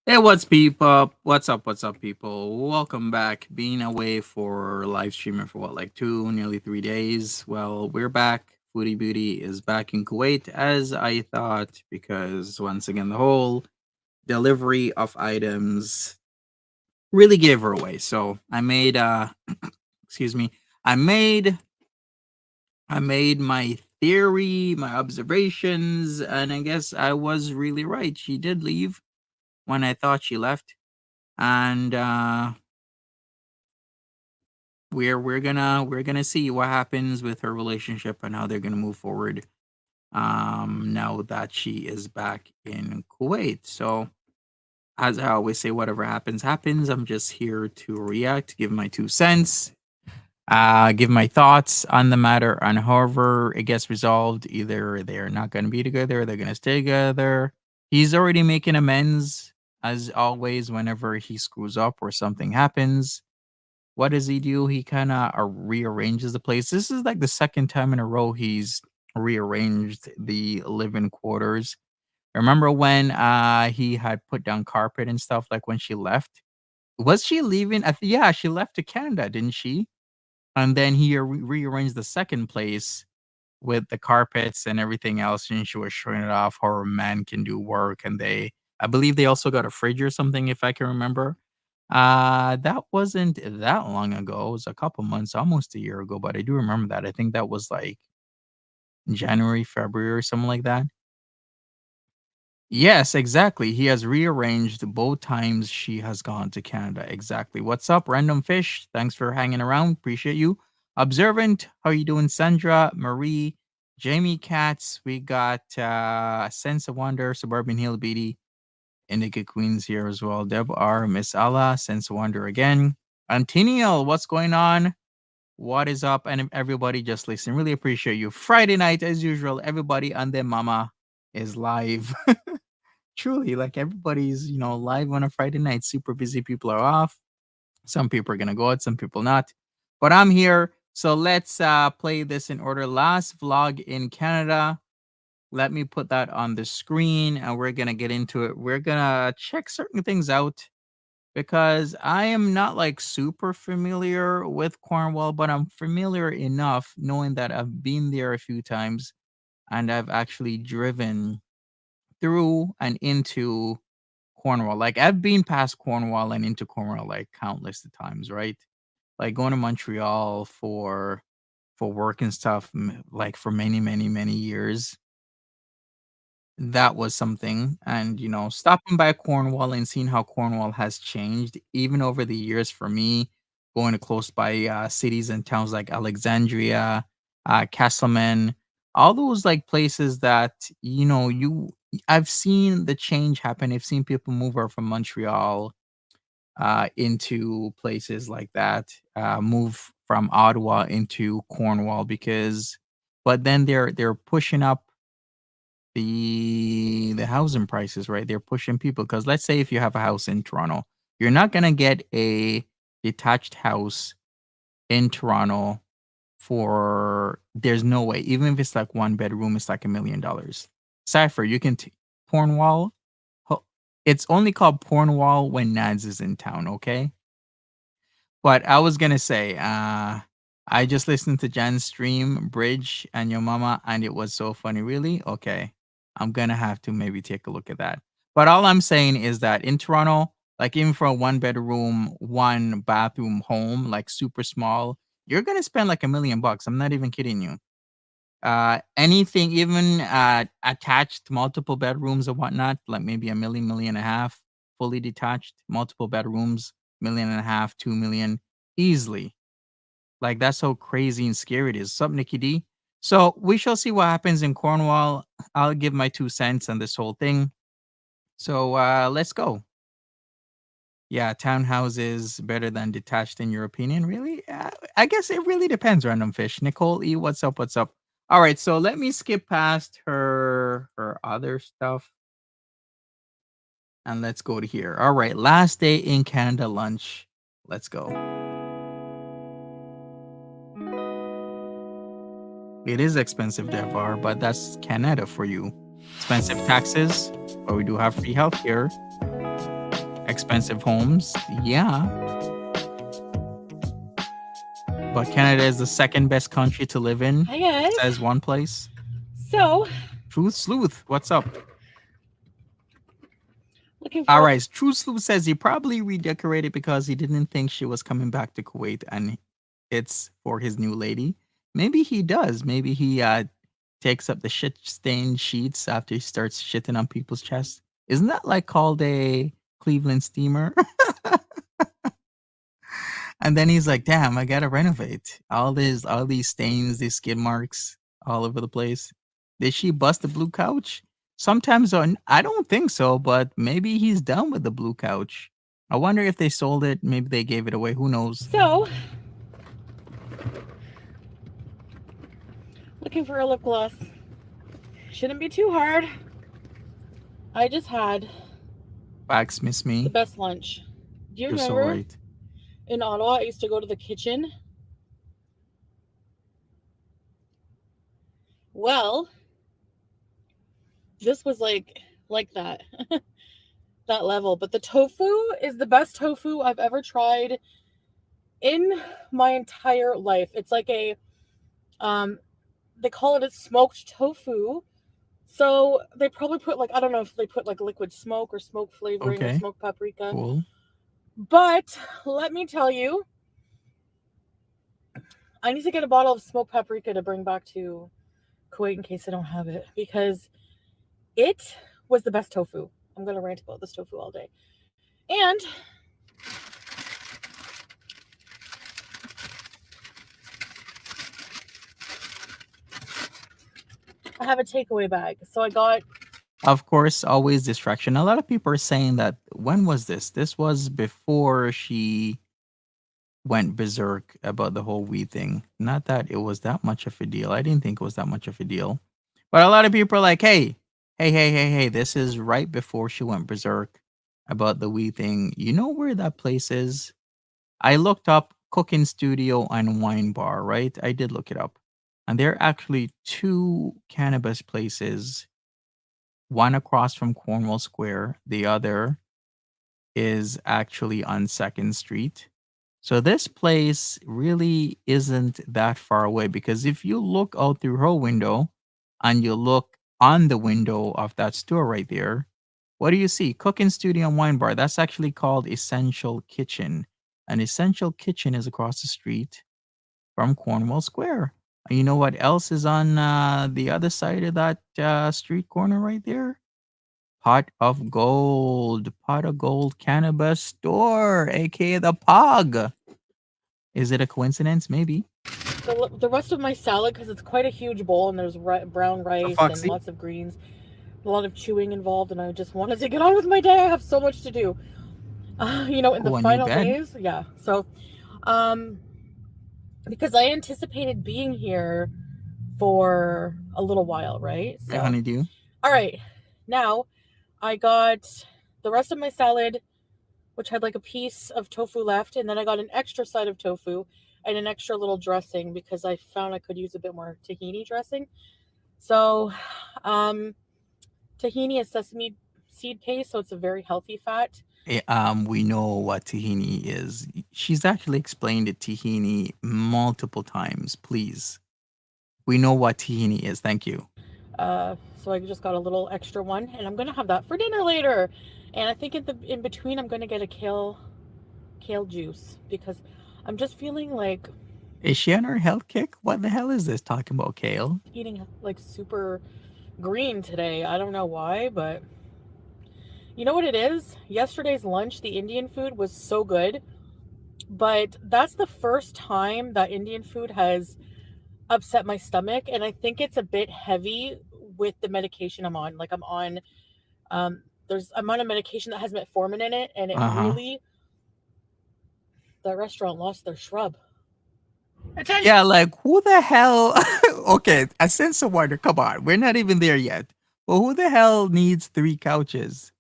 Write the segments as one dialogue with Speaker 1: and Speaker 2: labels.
Speaker 1: Hey, what's people? What's up? What's up, people? Welcome back. Being away for live streaming for what, like nearly 3 days. Well, we're back. Foodie Booty is back in Kuwait, as I thought, because once again, the whole delivery of items really gave her away. So I made, excuse me, I made, I made my theory, my observations, and I guess I was really right. She did leave when I thought she left, and we're gonna see what happens with her relationship and how they're gonna move forward now that she is back in Kuwait. So as I always say, whatever happens happens. I'm just here to react, give my 2 cents, give my thoughts on the matter, and however it gets resolved. Either they're not gonna be together or they're gonna stay together. He's already making amends, as always. Whenever he screws up or something happens, what does he do? He kinda, rearranges the place. This is, like, the second time in a row he's rearranged the living quarters. Remember when, he had put down carpet and stuff, like, when she left? Was she leaving? Yeah, she left to Canada, didn't she? And then he rearranged the second place with the carpets and everything else, and she was showing it off how a man can do work, and I believe they also got a fridge or something, if I can remember. That wasn't that long ago. It was a couple months, almost a year ago, but I do remember that. I think that was like January, February, or something like that. Yes, exactly. He has rearranged both times she has gone to Canada. Exactly. What's up, Random Fish? Thanks for hanging around. Appreciate you. Observant, how you doing? Sandra, Marie, Jamie Katz. We got Sense of Wonder, Suburban Hill BD, Indica Queens here as well. Deb R, Miss Allah, Sense of Wonder again. Antiniel, what's going on? What is up? And everybody just listen. Really appreciate you. Friday night, as usual, everybody and their mama is live. Truly, like everybody's, live on a Friday night. Super busy. People are off. Some people are gonna go out, some people not. But I'm here. So let's play this in order. Last vlog in Canada. Let me put that on the screen and we're gonna get into it. We're gonna check certain things out because I am not like super familiar with Cornwall, but I'm familiar enough knowing that I've been there a few times and I've actually driven through and into Cornwall. Like I've been past Cornwall and into Cornwall like countless of times, right? Like going to Montreal for work and stuff, like for many, many, many years. That was something. And stopping by Cornwall and seeing how Cornwall has changed, even over the years for me, going to close by cities and towns like Alexandria, Castleman, all those like places that I've seen the change happen. I've seen people move over from Montreal into places like that, move from Ottawa into Cornwall but then they're pushing up the housing prices, right? They're pushing people because let's say if you have a house in Toronto, you're not gonna get a detached house in Toronto for there's no way. Even if it's like one bedroom, it's like $1 million. Cypher, you can Cornwall. It's only called Cornwall when Nads is in town, okay? But I was gonna say, I just listened to Jan's stream, Bridge, and your mama, and it was so funny. Really? Okay. I'm gonna have to maybe take a look at that. But all I'm saying is that in Toronto, like even for a one bedroom, one bathroom home, like super small, you're gonna spend like $1 million. I'm not even kidding you. Anything, even attached multiple bedrooms or whatnot, like maybe a million, million and a half, fully detached, multiple bedrooms, million and a half, 2 million, easily. Like that's how crazy and scary it is. Sup, Nikki D? So we shall see what happens in Cornwall. I'll give my 2 cents on this whole thing. So let's go. Yeah, townhouses better than detached in your opinion, really? I guess it really depends, Random Fish. Nicole E, what's up? What's up? All right, so let me skip past her other stuff and let's go to here. All right, last day in Canada lunch. Let's go. It is expensive, Devar, but that's Canada for you. Expensive taxes, but we do have free healthcare. Expensive homes. Yeah. But Canada is the second best country to live in,
Speaker 2: Hi guys.
Speaker 1: says one place.
Speaker 2: So,
Speaker 1: Truth Sleuth, what's up?
Speaker 2: looking
Speaker 1: All
Speaker 2: for
Speaker 1: right. Truth Sleuth says he probably redecorated because he didn't think she was coming back to Kuwait and it's for his new lady. Maybe he does. Maybe he takes up the shit stained sheets after he starts shitting on people's chests. Isn't that like called a Cleveland steamer? And then he's like, "Damn, I gotta renovate all these stains, these skid marks all over the place." Did she bust the blue couch? Sometimes on I don't think so, but maybe he's done with the blue couch. I wonder if they sold it. Maybe they gave it away. Who knows?
Speaker 2: so looking for a lip gloss. Shouldn't be too hard. I just had
Speaker 1: Facts miss
Speaker 2: the
Speaker 1: me.
Speaker 2: best lunch. Do you
Speaker 1: You're so
Speaker 2: remember
Speaker 1: right.
Speaker 2: in Ottawa I used to go to the kitchen? Well, this was like that. That level, but the tofu is the best tofu I've ever tried in my entire life. It's like a um they call it a smoked tofu. So they probably put like I don't know if they put like liquid smoke or smoke flavoring or
Speaker 1: Okay,
Speaker 2: smoked paprika.
Speaker 1: cool.
Speaker 2: But let me tell you, I need to get a bottle of smoked paprika to bring back to Kuwait in case I don't have it because it was the best tofu. I'm gonna rant about this tofu all day. And I have a takeaway bag. So I got
Speaker 1: Of course, always distraction. A lot of people are saying that when was this? This was before she went berserk about the whole weed thing. Not that it was that much of a deal. I didn't think it was that much of a deal. But a lot of people are like, hey, this is right before she went berserk about the weed thing. You know where that place is? I looked up cooking studio and wine bar, right? I did look it up. And there are actually two cannabis places, one across from Cornwall Square, the other is actually on 2nd Street. So this place really isn't that far away because if you look out through her window and you look on the window of that store right there, what do you see? Cooking Studio and Wine Bar. That's actually called Essential Kitchen. An Essential Kitchen is across the street from Cornwall Square. And you know what else is on the other side of that street corner right there? Pot of Gold Cannabis Store, aka the Pog. Is it a coincidence? Maybe.
Speaker 2: the rest of my salad because it's quite a huge bowl and there's brown rice and
Speaker 1: Foxy.
Speaker 2: lots of greens, a lot of chewing involved, and I just wanted to get on with my day. I have so much to do. In the
Speaker 1: Oh, a new
Speaker 2: final
Speaker 1: bed.
Speaker 2: days, yeah. So, um, because I anticipated being here for a little while, right?
Speaker 1: Right,
Speaker 2: So,
Speaker 1: honeydew.
Speaker 2: all right, now I got the rest of my salad, which had like a piece of tofu left, and then I got an extra side of tofu and an extra little dressing because I found I could use a bit more tahini dressing. So, um, tahini is sesame seed paste, so it's a very healthy fat.
Speaker 1: We know what tahini is. She's actually explained it tahini multiple times. Please, we know what tahini is. Thank you.
Speaker 2: So I just got a little extra one, and I'm gonna have that for dinner later. And I think in between, I'm gonna get a kale juice because I'm just feeling like
Speaker 1: Is she on her health kick? What the hell is this talking about, Kale?
Speaker 2: eating like super green today. I don't know why, but you know what it is? Yesterday's lunch, the Indian food was so good, but that's the first time that Indian food has upset my stomach, and I think it's a bit heavy with the medication I'm on. Like I'm on a medication that has metformin in it, and it
Speaker 1: Uh huh.
Speaker 2: really that restaurant lost their shrub. Attention.
Speaker 1: Yeah, like who the hell? Okay, a sense of wonder. Come on, we're not even there yet. Well, who the hell needs three couches?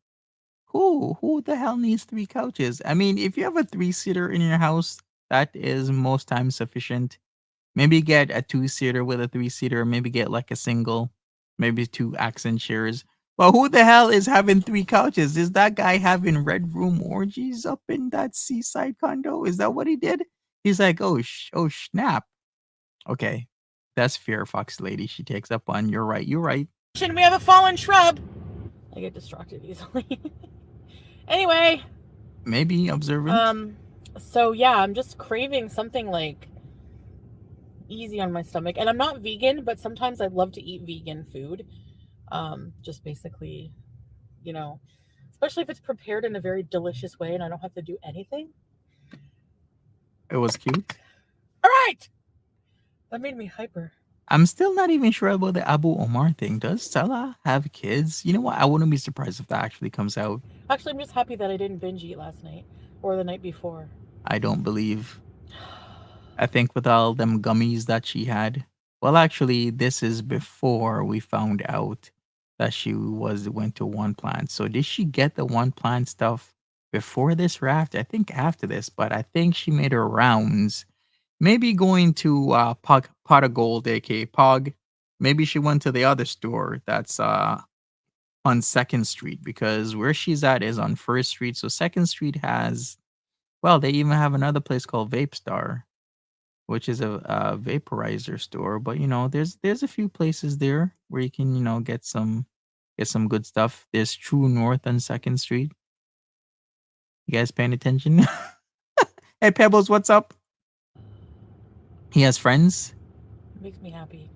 Speaker 1: Who the hell needs three couches? I mean, if you have a three-seater in your house, that is most times sufficient. Maybe get a two-seater with a three-seater, maybe get like a single, maybe two accent chairs. Well, who the hell is having three couches? Is that guy having red room orgies up in that seaside condo? Is that what he did? He's like, oh snap. Okay, that's fair, Fox Lady. She takes up on. You're right. You're right.
Speaker 2: We have a fallen shrub. I get distracted easily. Anyway,
Speaker 1: Maybe observant.
Speaker 2: so yeah, I'm just craving something like easy on my stomach. And I'm not vegan, but sometimes I'd love to eat vegan food. Just basically, you know, especially if it's prepared in a very delicious way and I don't have to do anything.
Speaker 1: It was cute.
Speaker 2: All right, that made me hyper.
Speaker 1: I'm still not even sure about the Abu Omar thing. Does Stella have kids? You know what? I wouldn't be surprised if that actually comes out.
Speaker 2: Actually, I'm just happy that I didn't binge eat last night or the night before.
Speaker 1: I don't believe. I think with all them gummies that she had. Well, actually, this is before we found out that she was went to one plant. So did she get the one plant stuff before this raft? I think after this, but I think she made her rounds. Maybe going to Pot of Gold, aka Pog. Maybe she went to the other store that's on Second Street because where she's at is on First Street. So Second Street has, well, they even have another place called Vape Star, which is a vaporizer store. But there's a few places there where you can get some good stuff. There's True North on Second Street. You guys paying attention? Hey Pebbles, what's up? He has friends.
Speaker 2: It makes me happy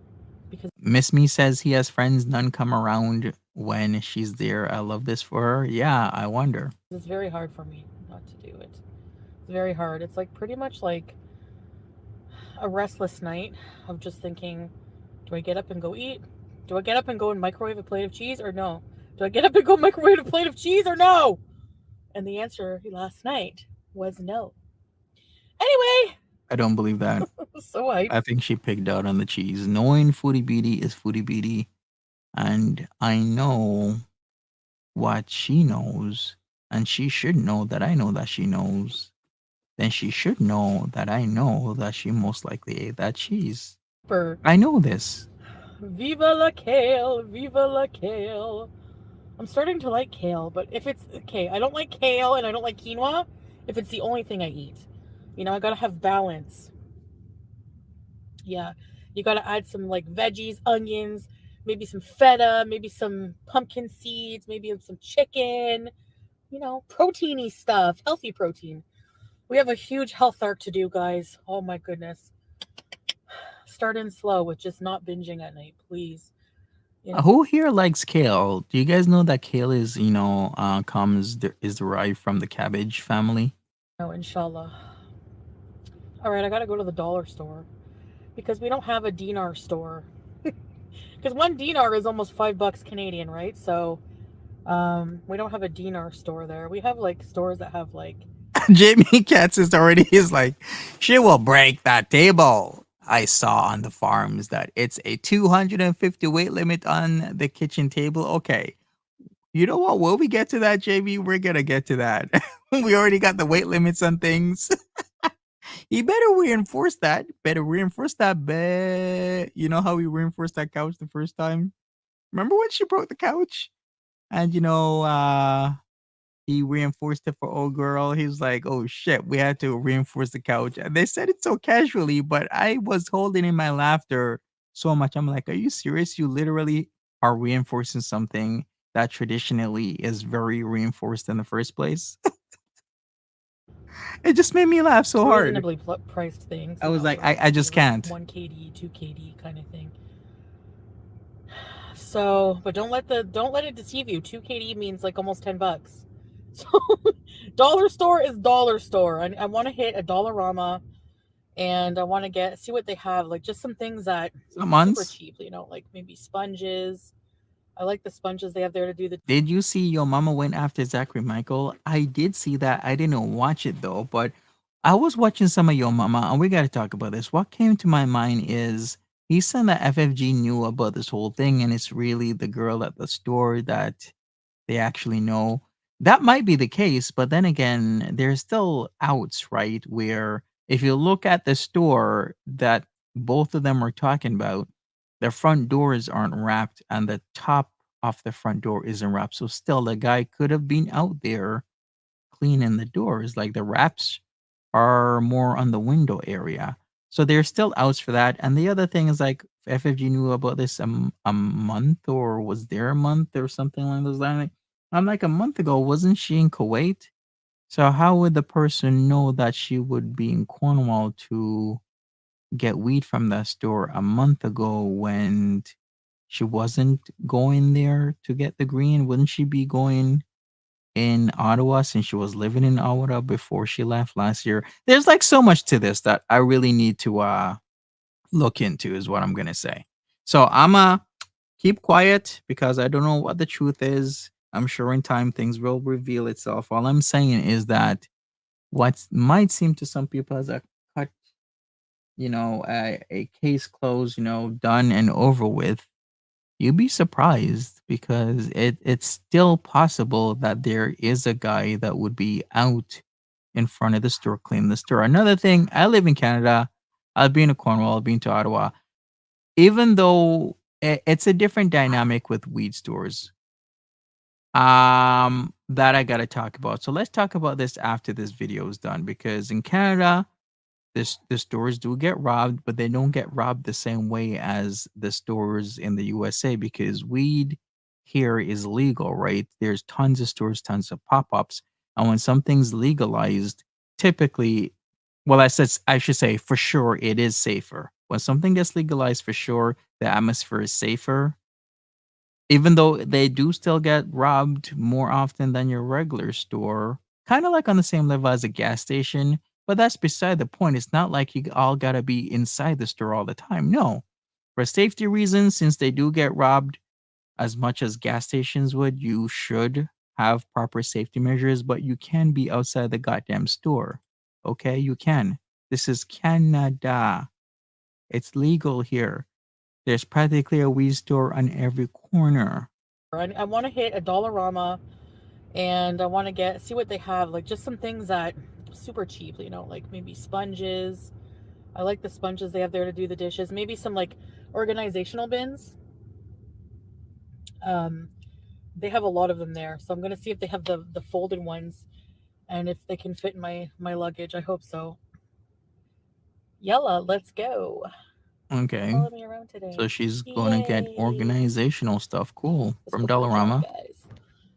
Speaker 2: because
Speaker 1: Miss Me says he has friends. None come around when she's there. I love this for her. Yeah, I wonder.
Speaker 2: it's very hard for me not to do it. It's very hard. It's like pretty much like a restless night of just thinking, do I get up and go eat? Do I get up and go and microwave a plate of cheese or no? Do I get up and go microwave a plate of cheese or no? And the answer last night was no. Anyway,
Speaker 1: I don't believe that.
Speaker 2: so hyped.
Speaker 1: I think she picked out on the cheese. Knowing Foodie Beatty is Foodie Beatty, and I know what she knows, and she should know that I know that she knows. Then she should know that I know that she most likely ate that cheese.
Speaker 2: For
Speaker 1: I know this.
Speaker 2: Viva la kale, viva la kale. I'm starting to like kale, but if it's okay, I don't like kale and I don't like quinoa if it's the only thing I eat. I gotta have balance. Yeah, you gotta add some like veggies, onions, maybe some feta, maybe some pumpkin seeds, maybe some chicken, proteiny stuff, healthy protein. We have a huge health arc to do, guys. Oh my goodness. Start in slow with just not binging at night, please.
Speaker 1: Who here likes kale? Do you guys know that kale is derived from the cabbage family?
Speaker 2: No, inshallah. All right, I gotta go to the dollar store because we don't have a dinar store. Because one dinar is almost $5 Canadian, right? So, we don't have a dinar store there. We have like stores that have like
Speaker 1: Jamie Katz is like, she will break that table. I saw on the farms that it's a 250 weight limit on the kitchen table. Okay. You know what? When we get to that, JB, we're going to get to that. We already got the weight limits on things. You better reinforce that. Better reinforce that. You know how we reinforced that couch the first time? Remember when she broke the couch? And, he reinforced it for old girl. He's like, "Oh shit, we had to reinforce the couch." And they said it so casually, but I was holding in my laughter so much. I'm like, "Are you serious? You literally are reinforcing something that traditionally is very reinforced in the first place?" It just made me laugh so hard.
Speaker 2: reasonably priced things.
Speaker 1: I was like,
Speaker 2: For
Speaker 1: I just can't.
Speaker 2: 1 kd, 2 kd kind of thing. So, but don't let it deceive you. 2 kd means like almost $10. So, dollar store is dollar store. I want to hit a Dollarama, and I want to see what they have. Like just some things that
Speaker 1: Some
Speaker 2: super
Speaker 1: months.
Speaker 2: cheap. Like maybe sponges. I like the sponges they have there to do the.
Speaker 1: Did you see Your Mama went after Zachary Michael? I did see that. I didn't watch it though, but I was watching some of Your Mama, and we got to talk about this. What came to my mind is he said that FFG knew about this whole thing, and it's really the girl at the store that they actually know. That might be the case, but then again, there's still outs, right? Where if you look at the store that both of them are talking about, their front doors aren't wrapped, and the top off the front door isn't wrapped. So still, the guy could have been out there cleaning the doors. Like the wraps are more on the window area. So there's still outs for that. And the other thing is like FFG knew about this a month or was there a month or something along those lines. I'm like a month ago, wasn't she in Kuwait? So how would the person know that she would be in Cornwall to get weed from that store a month ago when she wasn't going there to get the green? Wouldn't she be going in Ottawa since she was living in Ottawa before she left last year? There's like so much to this that I really need to look into is what I'm gonna say. So I'm keep quiet because I don't know what the truth is. I'm sure in time things will reveal itself. All I'm saying is that what might seem to some people as a cut, a case closed, done and over with, you'd be surprised because it's still possible that there is a guy that would be out in front of the store cleaning the store. Another thing, I live in Canada. I've been to Cornwall, I've been to Ottawa. Even though it's a different dynamic with weed stores, that I gotta talk about. So let's talk about this after this video is done because in Canada, the stores do get robbed, but they don't get robbed the same way as the stores in the USA because weed here is legal, right? There's tons of stores, tons of pop-ups. And when something's legalized, typically, well, I should say for sure it is safer. When something gets legalized, for sure, the atmosphere is safer. Even though they do still get robbed more often than your regular store, kind of like on the same level as a gas station, but that's beside the point. It's not like you all gotta be inside the store all the time. No. For safety reasons, since they do get robbed as much as gas stations would, you should have proper safety measures, but you can be outside the goddamn store. Okay? You can. This is Canada. It's legal here. There's practically a weed store on every corner.
Speaker 2: I want to hit a Dollarama and I want to see what they have, like just some things that super cheap, like maybe sponges. I like the sponges they have there to do the dishes. Maybe some like organizational bins. Um, they have a lot of them there, so I'm gonna see if they have the folded ones and if they can fit in my luggage. I hope so. Yella, let's go.
Speaker 1: Okay.
Speaker 2: Follow me around
Speaker 1: So
Speaker 2: today.
Speaker 1: she's gonna get
Speaker 2: Yay!
Speaker 1: organizational stuff. Cool.
Speaker 2: Let's
Speaker 1: From
Speaker 2: go for a drive,
Speaker 1: Dollarama.
Speaker 2: guys.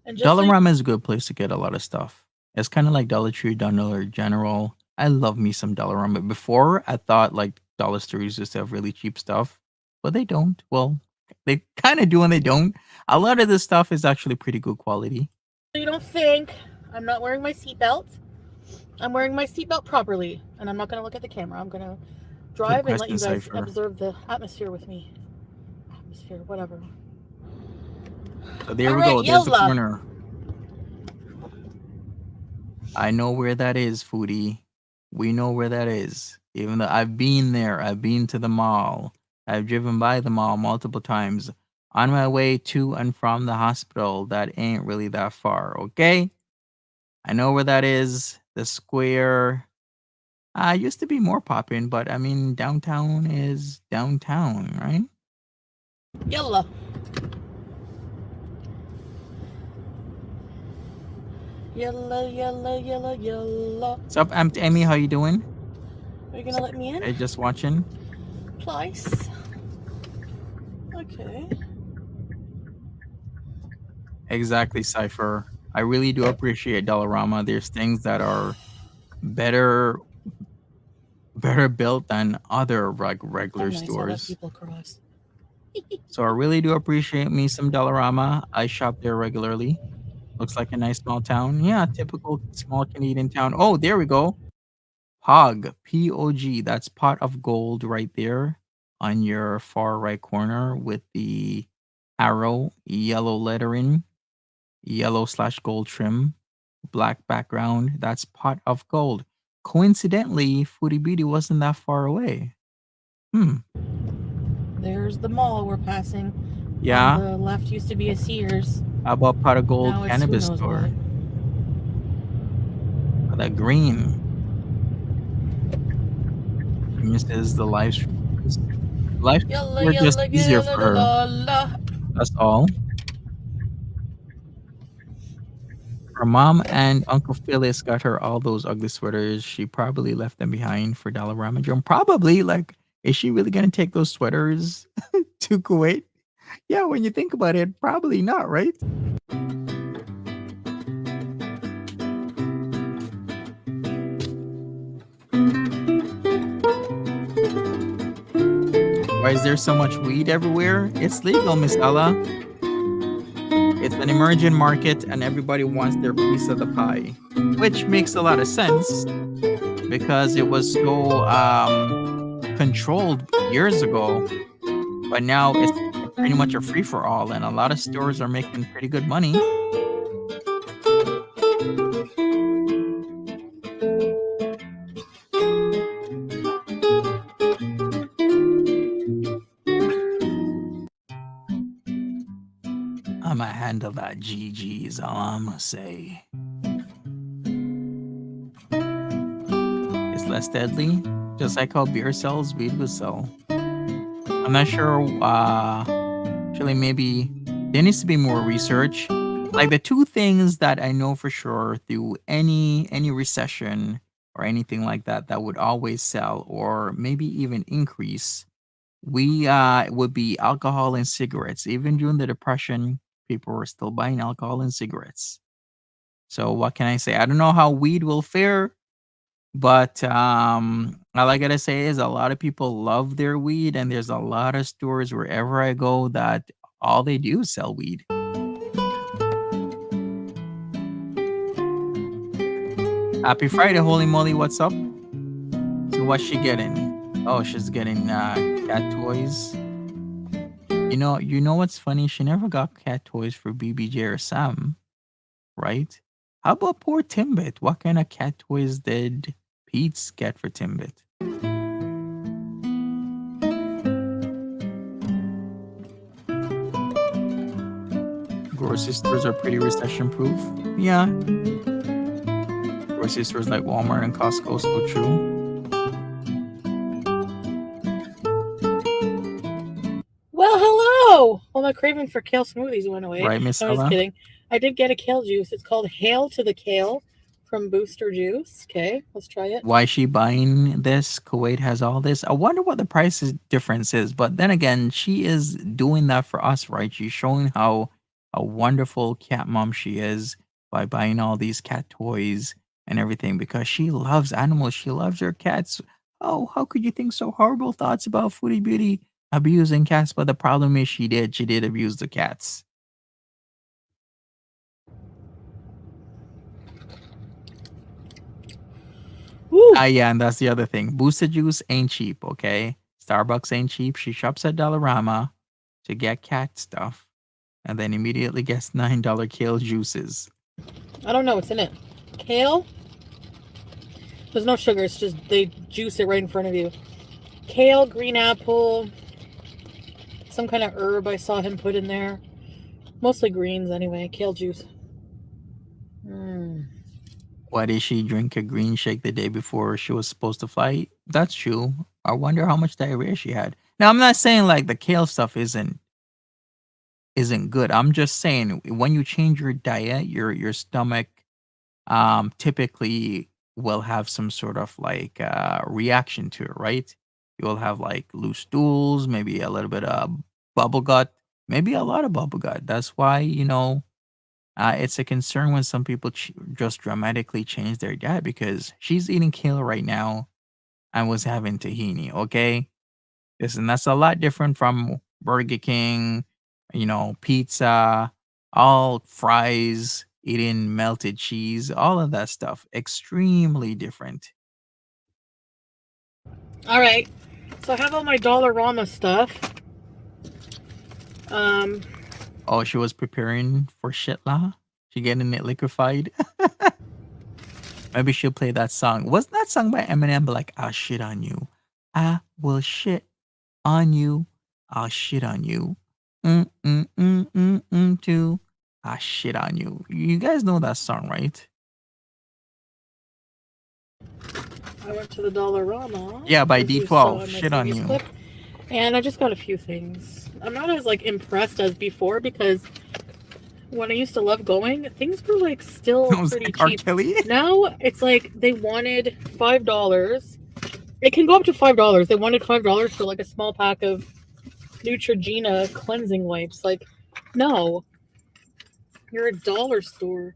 Speaker 2: And just so you
Speaker 1: Dollarama is a good place to get a lot of stuff. It's kind of like Dollar Tree, Dollar General. I love me some Dollarama. Before, I thought like dollar stores used to have really cheap stuff, but they don't. Well, they kind of do and they don't. A lot of this stuff is actually pretty good quality.
Speaker 2: don't think I'm not wearing my seatbelt. I'm wearing my seatbelt properly, and I'm not gonna look at the camera. I'm gonna
Speaker 1: Good
Speaker 2: drive and let
Speaker 1: question,
Speaker 2: you guys
Speaker 1: Cypher.
Speaker 2: observe the atmosphere with me. Atmosphere, whatever.
Speaker 1: So there
Speaker 2: All
Speaker 1: we
Speaker 2: right,
Speaker 1: go. There's the
Speaker 2: Yella.
Speaker 1: corner. I know where that is, Foodie. We know where that is. Even though I've been there, I've been to the mall. I've driven by the mall multiple times on my way to and from the hospital. That ain't really that far, okay? I know where that is. The square. Used to be more poppin', but I mean, downtown is downtown, right?
Speaker 2: Yella. Yella, yella, yella, yella.
Speaker 1: What's up, Aunt Amy? How you doing?
Speaker 2: Are you gonna let me in?
Speaker 1: Just watching.
Speaker 2: Place. Okay.
Speaker 1: Exactly, Cypher. I really do appreciate Dollarama. There's things that are better better built than other
Speaker 2: Oh,
Speaker 1: regular
Speaker 2: nice. I'll let
Speaker 1: stores.
Speaker 2: people cross.
Speaker 1: So I really do appreciate me some Dollarama. I shop there regularly. Looks like a nice small town. Yeah, typical small Canadian town. Oh, there we go. Pog, P-O-G. That's pot of gold right there on your far right corner with the arrow, yellow lettering, yellow/gold trim, black background. That's pot of gold. Coincidentally, Foodie Beauty wasn't that far away. Hmm.
Speaker 2: There's the mall we're passing. On
Speaker 1: Yeah.
Speaker 2: the left used to be a Sears.
Speaker 1: How about pot of gold
Speaker 2: Now it's who
Speaker 1: cannabis
Speaker 2: knows what.
Speaker 1: store? That green. Misses the live streams. Live streams
Speaker 2: Yalla,
Speaker 1: were just
Speaker 2: yalla,
Speaker 1: easier
Speaker 2: yalla,
Speaker 1: for
Speaker 2: la,
Speaker 1: her.
Speaker 2: la, la.
Speaker 1: That's all. Her mom and Uncle Phyllis got her all those ugly sweaters. She probably left them behind for Dollarama Drum. Probably, like, is she really gonna take those sweaters to Kuwait? Yeah, when you think about it, probably not, right? Why is there so much weed everywhere? It's legal, Miss Ella. It's an emerging market and everybody wants their piece of the pie, which makes a lot of sense because it was so controlled years ago, but now it's pretty much a free for all, and a lot of stores are making pretty good money. I'ma handle that GG is all I'ma say. It's less deadly, just like how beer sells, weed will sell. I'm not sure. Actually, maybe there needs to be more research. Like the two things that I know for sure through any recession or anything like that that would always sell or maybe even increase, we would be alcohol and cigarettes. Even during the depression, people were still buying alcohol and cigarettes. So what can I say? I don't know how weed will fare, but all I gotta say is a lot of people love their weed, and there's a lot of stores wherever I go that all they do is sell weed. Happy Friday, holy moly, what's up? So what's she getting? Oh, she's getting cat toys. You know what's funny? She never got cat toys for BBJ or Sam, right? How about poor Timbit? What kind of cat toys did Pete's get for Timbit? Grocery stores are pretty recession proof. Yeah, grocery stores like Walmart and Costco, so true.
Speaker 2: Well, hello. Well, my craving for kale smoothies went away.
Speaker 1: Right, Miss
Speaker 2: No, I'm just
Speaker 1: Ella?
Speaker 2: kidding. I did get a kale juice. It's called Hail to the Kale from Booster Juice. Okay, let's try it.
Speaker 1: Why is she buying this? Kuwait has all this. I wonder what the difference is. But then again, she is doing that for us, right? She's showing how a wonderful cat mom she is by buying all these cat toys and everything because she loves animals. She loves her cats. Oh, how could you think so horrible thoughts about Foodie Beauty abusing cats? But the problem is she did. She did abuse the cats.
Speaker 2: Woo!
Speaker 1: Yeah, and that's the other thing. Boosted juice ain't cheap, okay? Starbucks ain't cheap. She shops at Dollarama to get cat stuff and then immediately gets $9 kale juices.
Speaker 2: I don't know what's in it. Kale? There's no sugar. It's just they juice it right in front of you. Kale, green apple, some kind of herb I saw him put in there. Mostly greens anyway. Kale juice.
Speaker 1: Why did she drink a green shake the day before she was supposed to fly? That's true. I wonder how much diarrhea she had. Now, I'm not saying like the kale stuff isn't good. I'm just saying when you change your diet, your stomach typically will have some sort of like reaction to it, right? You'll have like loose stools, maybe a little bit of bubble gut, maybe a lot of bubble gut. That's why, it's a concern when some people just dramatically change their diet because she's eating kale right now and was having tahini, okay? Listen, that's a lot different from Burger King, pizza, all fries, eating melted cheese, all of that stuff. Extremely different.
Speaker 2: All right. So I have all my Dollarama stuff.
Speaker 1: Oh, she was preparing for shitla? She getting it liquefied? Maybe she'll play that song. Wasn't that song by Eminem? But like, I'll shit on you. I will shit on you. I'll shit on you. Too. I shit on you. You guys know that song, right?
Speaker 2: I went to the Dollarama.
Speaker 1: Yeah, by
Speaker 2: as you saw
Speaker 1: D12.
Speaker 2: in my
Speaker 1: Shit on
Speaker 2: previous
Speaker 1: you.
Speaker 2: clip, and I just got a few things. I'm not as like impressed as before because when I used to love going, things were like
Speaker 1: It
Speaker 2: still
Speaker 1: was
Speaker 2: pretty
Speaker 1: like R.
Speaker 2: cheap.
Speaker 1: Kelly.
Speaker 2: Now it's like they wanted $5. It can go up to $5. They wanted $5 for like a small pack of Neutrogena cleansing wipes. Like, no, you're a dollar store.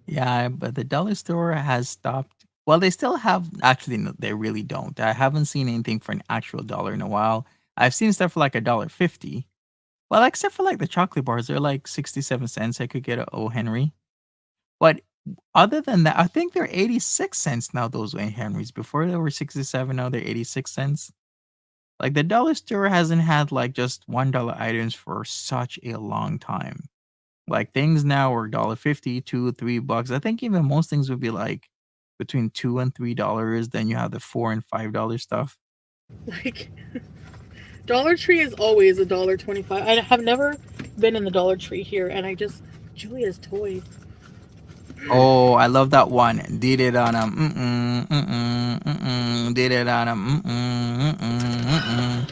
Speaker 1: Yeah, but the dollar store has stopped. Well, they still have. Actually, no, they really don't. I haven't seen anything for an actual dollar in a while. I've seen stuff for like $1.50. Well, except for like the chocolate bars, they're like 67 cents. I could get a O Henry. But other than that, I think they're 86 cents now, those O Henrys. Before they were 67, now they're 86 cents. Like the dollar store hasn't had like just $1 items for such a long time. Like things now are $1.50, 2, $3. I think even most things would be like between $2 and $3. Then you have the $4 and $5 stuff.
Speaker 2: Like, Dollar Tree is always a dollar 25. I have never been in the Dollar Tree here, and I just Julia's toy.
Speaker 1: Oh, I love that one. Did it on a mm-mm, mm-mm, mm-mm. Did it on a mm-mm, mm-mm,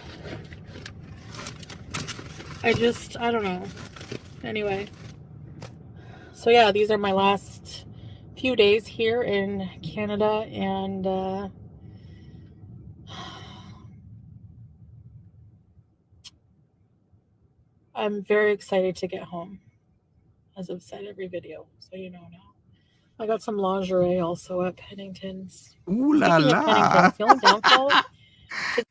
Speaker 1: mm-mm.
Speaker 2: I don't know. Anyway, so yeah, these are my last few days here in Canada, and I'm very excited to get home, as I've said every video, so you know now. I got some lingerie also at Pennington's.
Speaker 1: Ooh la
Speaker 2: Speaking of
Speaker 1: la.
Speaker 2: Pennington's, the only downfall to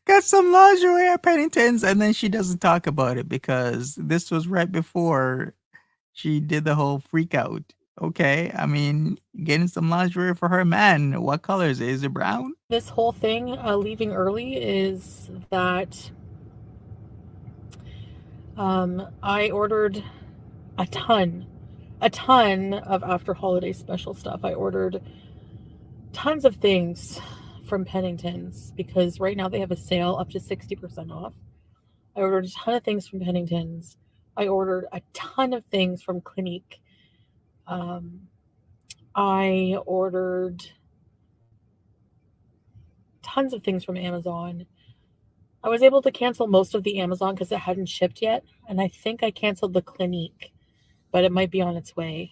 Speaker 1: Got some lingerie at Pennington's, and then she doesn't talk about it because this was right before she did the whole freak out. Okay, I mean, getting some lingerie for her man. What color is it? Is it brown?
Speaker 2: this whole thing, leaving early, is that I ordered a ton, a ton of after holiday special stuff. I ordered tons of things from Pennington's because right now they have a sale up to 60% off. I ordered a ton of things from Pennington's. I ordered a ton of things from Clinique. Um, I ordered tons of things from Amazon. I was able to cancel most of the Amazon because it hadn't shipped yet, and I think I canceled the Clinique, but it might be on its way.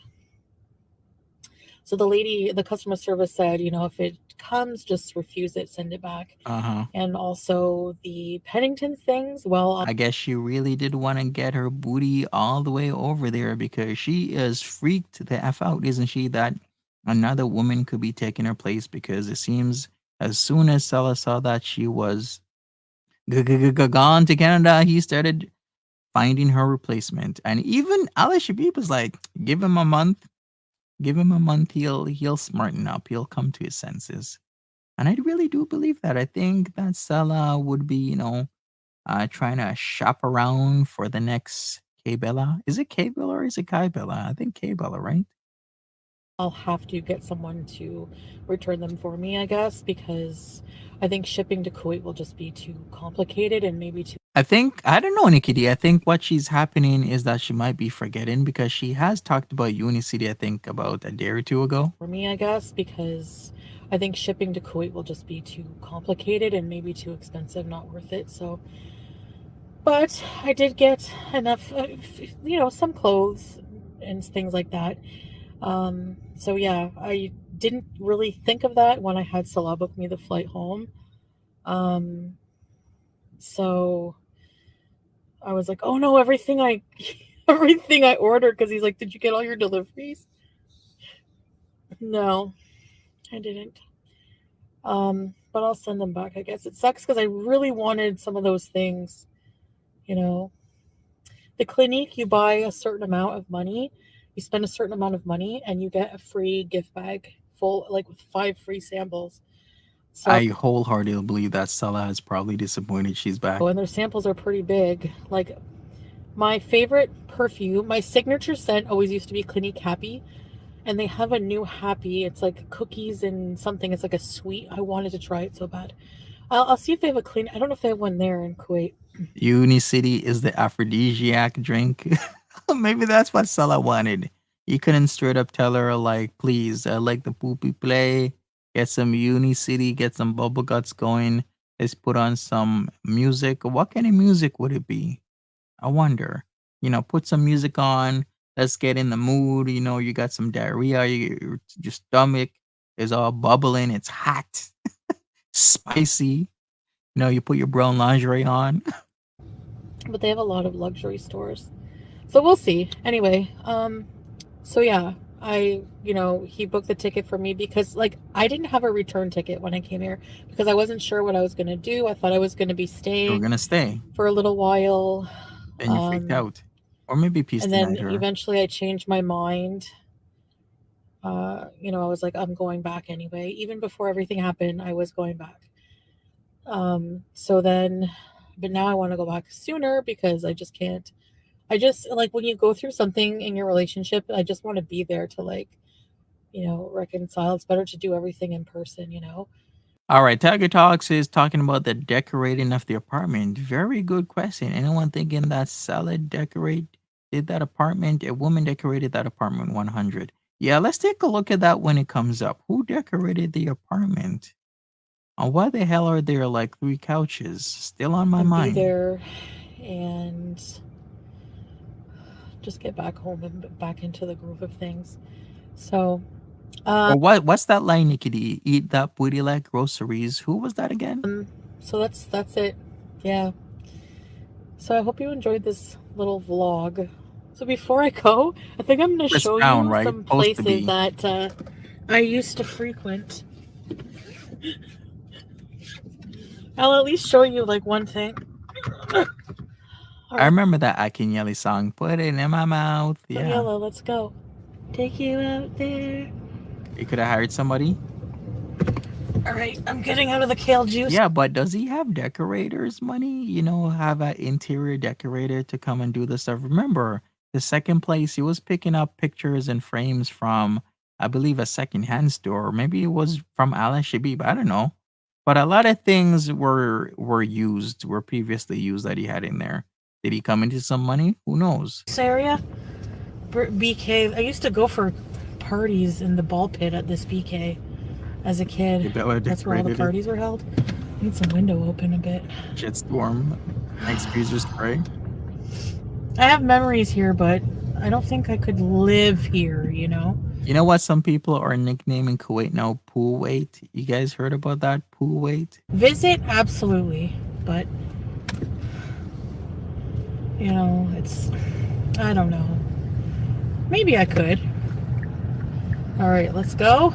Speaker 2: So the lady, the customer service said, if it comes, just refuse it, send it back.
Speaker 1: Uh huh.
Speaker 2: And also the Pennington things, well,
Speaker 1: I guess she really did want to get her booty all the way over there because she is freaked the F out, isn't she? That another woman could be taking her place because it seems as soon as Sella saw that she was gone to Canada, he started finding her replacement. And even Ali Shabib was like, give him a month. Give him a month, he'll smarten up. He'll come to his senses. And I really do believe that. I think that Sella would be, trying to shop around for the next K Bella. Is it K Bella or is it Kai Bella? I think K Bella, right?
Speaker 2: I'll have to get someone to return them for me, I guess, because I think shipping to Kuwait will just be too complicated and maybe too
Speaker 1: I don't know, Nikki D. I think what she's happening is that she might be forgetting because she has talked about Unicity, I think, about a day or two ago.
Speaker 2: for me, I guess, because I think shipping to Kuwait will just be too complicated and maybe too expensive, not worth it. So, but I did get enough, some clothes and things like that. So yeah, I didn't really think of that when I had Salah book me the flight home. Um, so I was like, oh no, everything I ordered, because he's like, did you get all your deliveries? No, I didn't. But I'll send them back, I guess. It sucks because I really wanted some of those things, you know. The Clinique, you buy a certain amount of money, you spend a certain amount of money, and you get a free gift bag full, like with 5 free samples. So,
Speaker 1: I wholeheartedly believe that Stella is probably disappointed she's back.
Speaker 2: and their samples are pretty big. Like my favorite perfume, my signature scent always used to be Clinique Happy, and they have a new Happy. It's like cookies and something. It's like a sweet. I wanted to try it so bad. I'll see if they have a clean. I don't know if they have one there in Kuwait.
Speaker 1: Unicity is the aphrodisiac drink. Maybe that's what Salah wanted. You couldn't straight up tell her, like, please, I like the poopy play. Get some Unicity, get some bubble guts going. Let's put on some music. What kind of music would it be? I wonder. Put some music on. let's get in the mood. You know, you got some diarrhea, your stomach is all bubbling, it's hot, spicy. You know, you put your brown lingerie on.
Speaker 2: But they have a lot of luxury stores. So we'll see. Anyway, so yeah, he booked the ticket for me because like I didn't have a return ticket when I came here because I wasn't sure what I was going to do. I thought I was going to be
Speaker 1: You were
Speaker 2: staying
Speaker 1: gonna stay.
Speaker 2: for a little while.
Speaker 1: Then you freaked
Speaker 2: Um,
Speaker 1: out. Or maybe pieced
Speaker 2: and
Speaker 1: the
Speaker 2: then
Speaker 1: night her.
Speaker 2: eventually I changed my mind. I was like, I'm going back anyway. Even before everything happened, I was going back. So then, but now I want to go back sooner because I just can't. I just like when you go through something in your relationship, I just want to be there to like, reconcile. It's better to do everything in person.
Speaker 1: All right, Tiger Talks is talking about the decorating of the apartment. Very good question. Anyone thinking that Salad did that apartment? A woman decorated that apartment 100. Yeah, let's take a look at that when it comes up. Who decorated the apartment? And why the hell are there like 3 couches? Still on my
Speaker 2: And be
Speaker 1: mind.
Speaker 2: there and just get back home and back into the groove of things. So,
Speaker 1: Or what's that line, Nikki? Eat that booty like groceries. Who was that again?
Speaker 2: so that's it. Yeah. So I hope you enjoyed this little vlog. So before I go, I think I'm going to
Speaker 1: Chris
Speaker 2: show
Speaker 1: Brown,
Speaker 2: you
Speaker 1: right?
Speaker 2: some
Speaker 1: Supposed to
Speaker 2: places
Speaker 1: be.
Speaker 2: that I used to frequent. I'll at least show you like one thing. All
Speaker 1: I
Speaker 2: right,
Speaker 1: remember that Akinyele song. Put it in my mouth. Yeah.
Speaker 2: yellow, let's go. Take you out there.
Speaker 1: You could have hired somebody.
Speaker 2: All right, I'm getting out of the kale juice.
Speaker 1: Yeah, but does he have decorators money? You know, have an interior decorator to come and do the stuff. Remember, the second place he was picking up pictures and frames from, I believe, a secondhand store. Maybe it was from Al Shabib. I don't know. But a lot of things were previously used that he had in there. Did he come into some money? Who knows?
Speaker 2: This area, BK. I used to go for parties in the ball pit at this BK as a
Speaker 1: They
Speaker 2: kid.
Speaker 1: better
Speaker 2: That's where all the
Speaker 1: decorated it.
Speaker 2: parties were held. Need some window open a bit.
Speaker 1: Shitstorm. Next freezer spray.
Speaker 2: I have memories here, but I don't think I could live here.
Speaker 1: You know what some people are nicknaming Kuwait now? Pool weight. You guys heard about that? Pool weight?
Speaker 2: Visit, absolutely. But, it's, I don't know. Maybe I could. All right, let's go.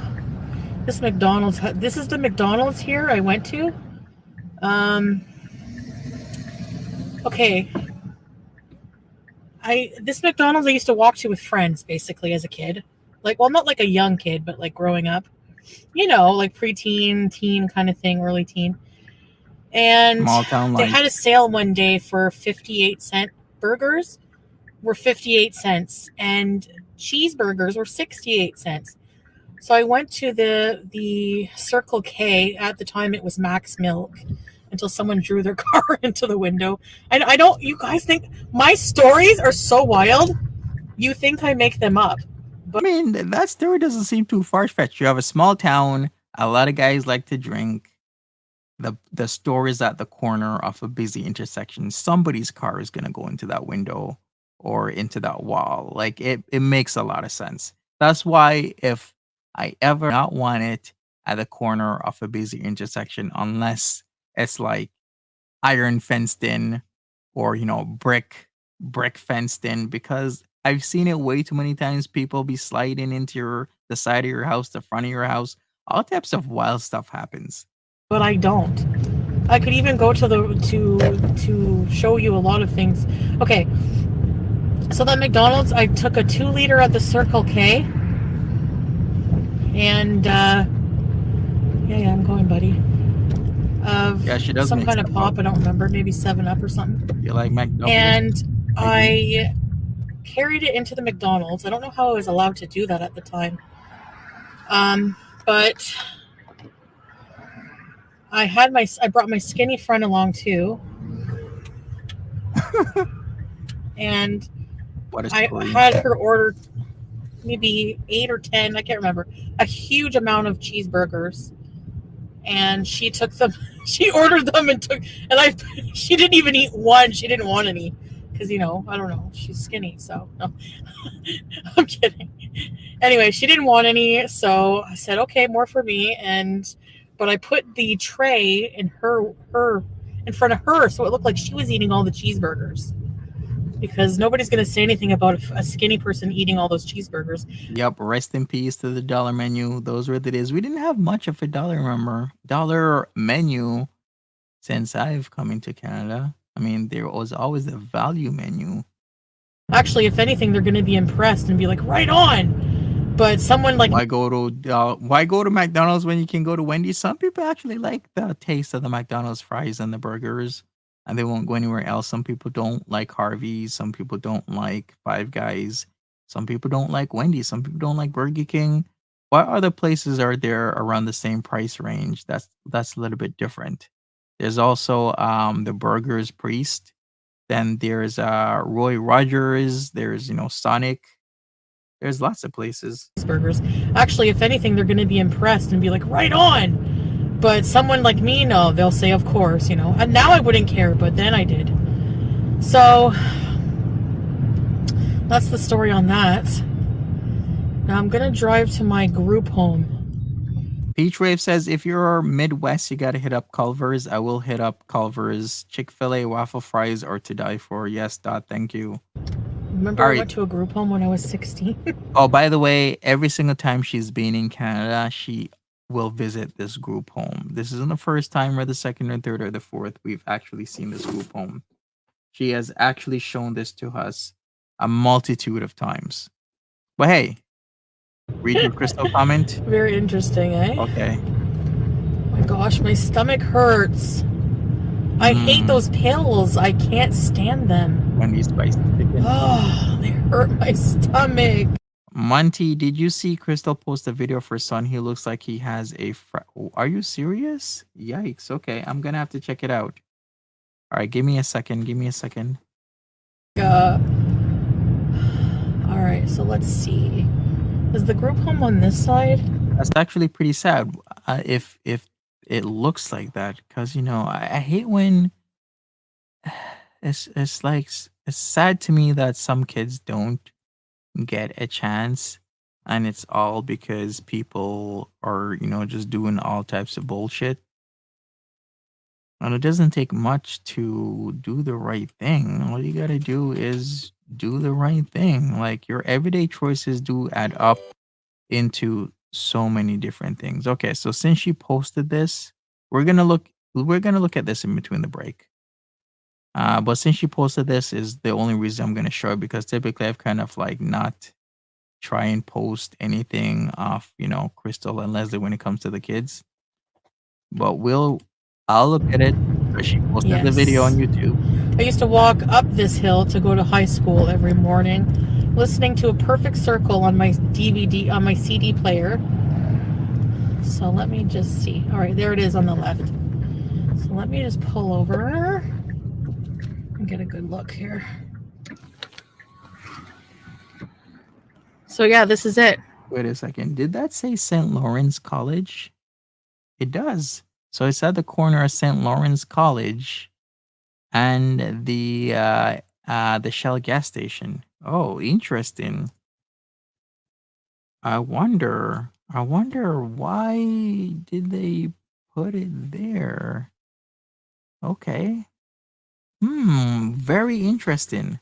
Speaker 2: This is the McDonald's here I went to. Okay. This McDonald's I used to walk to with friends basically as a kid. Like, well, not like a young kid, but like growing up. Like preteen, teen kind of thing, early teen. And
Speaker 1: Small town
Speaker 2: they
Speaker 1: life.
Speaker 2: had a sale one day for 58-cent burgers were 58 cents and cheeseburgers were 68 cents. So I went to the Circle K. At the time it was Max Milk until someone drew their car into the window. And you guys think my stories are so wild? You think I make them up.
Speaker 1: I mean, that story doesn't seem too far fetched. You have a small town, a lot of guys like to drink. The store is at the corner of a busy intersection. Somebody's car is gonna go into that window or into that wall. Like it makes a lot of sense. That's why if I ever not want it at the corner of a busy intersection, unless it's like iron fenced in or brick fenced in, because I've seen it way too many times. People be sliding into the side of your house, the front of your house. All types of wild stuff happens.
Speaker 2: But I don't. I could even go to show you a lot of things. Okay. So that McDonald's, I took a 2-liter at the Circle K. And yeah, I'm going, buddy.
Speaker 1: Yeah, she does
Speaker 2: some
Speaker 1: make
Speaker 2: kind of
Speaker 1: stuff
Speaker 2: pop,
Speaker 1: up.
Speaker 2: I don't remember, maybe 7-Up or something.
Speaker 1: You like McDouble?
Speaker 2: And
Speaker 1: Maybe.
Speaker 2: I carried it into the McDonald's. I don't know how I was allowed to do that at the time. But I brought my skinny friend along too. And
Speaker 1: What a
Speaker 2: I
Speaker 1: story.
Speaker 2: had her order maybe 8 or 10, I can't remember, a huge amount of cheeseburgers. And she took them, she ordered them and she didn't even eat one. She didn't want any. because I don't know, she's skinny, so no. I'm kidding. Anyway, she didn't want any, so I said, okay, more for me. But I put the tray in her in front of her, so it looked like she was eating all the cheeseburgers. Because nobody's going to say anything about a skinny person eating all those cheeseburgers.
Speaker 1: Yep, rest in peace to the dollar menu. Those were the days. We didn't have much of a dollar menu since I've come into Canada. I mean, there was always the value menu.
Speaker 2: Actually, if anything, they're going to be impressed and be like, right on. But someone like
Speaker 1: Why go to McDonald's when you can go to Wendy's? Some people actually like the taste of the McDonald's fries and the burgers, and they won't go anywhere else. Some people don't like Harvey's. Some people don't like Five Guys. Some people don't like Wendy's. Some people don't like Burger King. What other places are there around the same price range? That's a little bit different. There's also the Burgers Priest. Then there's Roy Rogers. There's Sonic. There's lots of places.
Speaker 2: burgers. Actually, if anything, they're going to be impressed and be like, right on. But someone like me, no, they'll say, of course, And now I wouldn't care, but then I did. So that's the story on that. Now I'm going to drive to my group home.
Speaker 1: Peach Wave says, if you're Midwest, you got to hit up Culver's. I will hit up Culver's, Chick-fil-A, waffle fries, or to die for. Yes, Dot, thank you.
Speaker 2: Remember, I went to a group home when I was 16.
Speaker 1: Oh, by the way, every single time she's been in Canada, she will visit this group home. This isn't the first time or the second or third or the fourth we've actually seen this group home. She has actually shown this to us a multitude of times. But hey, read your Crystal comment.
Speaker 2: Very interesting, eh?
Speaker 1: Okay.
Speaker 2: My gosh, my stomach hurts. I hate those pills. I can't stand them.
Speaker 1: Wendy's spicy chicken.
Speaker 2: Oh, they hurt my stomach.
Speaker 1: Monty, did you see Crystal post a video of her son? He looks like he has a Are you serious? Yikes. Okay, I'm gonna have to check it out. All right, give me a second. Give me a second.
Speaker 2: All right, so let's see. Is the group home on this side?
Speaker 1: That's actually pretty sad. If it looks like that, because I hate when it's like it's sad to me that some kids don't get a chance, and it's all because people are just doing all types of bullshit. And it doesn't take much to do the right thing. All you gotta do is do the right thing. Like, your everyday choices do add up into so many different things. Okay, so since she posted this, we're gonna look at this in between the break. But since she posted this is the only reason I'm gonna show it, because typically I've kind of like not try and post anything off, Crystal and Leslie when it comes to the kids. But I'll look at it because she posted the video on YouTube.
Speaker 2: I used to walk up this hill to go to high school every morning, listening to A Perfect Circle on my CD player. So let me just see. All right, there it is on the left. So let me just pull over and get a good look here. So yeah, this is it.
Speaker 1: Wait a second. Did that say St. Lawrence College? It does. So it's at the corner of St. Lawrence College and the Shell gas station. Oh, interesting. I wonder why did they put it there? Okay. Very interesting.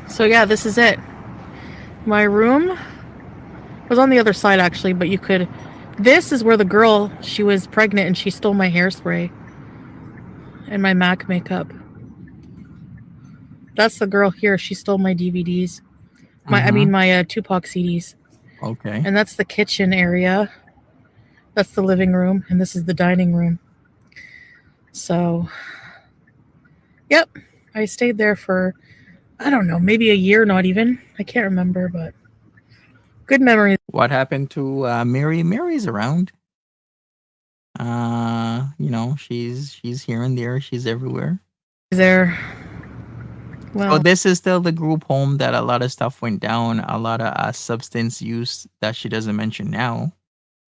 Speaker 2: So yeah, this is it. My room was on the other side actually, but this is where the girl, she was pregnant and she stole my hairspray and my MAC makeup. That's the girl here. She stole my DVDs. My Tupac CDs.
Speaker 1: Okay.
Speaker 2: And that's the kitchen area. That's the living room. And this is the dining room. So, yep. I stayed there for, I don't know, maybe a year, not even. I can't remember, but good memories.
Speaker 1: What happened to Mary? Mary's around. She's here and there. She's everywhere.
Speaker 2: There. Well,
Speaker 1: so this is still the group home that a lot of stuff went down. A lot of substance use that she doesn't mention now.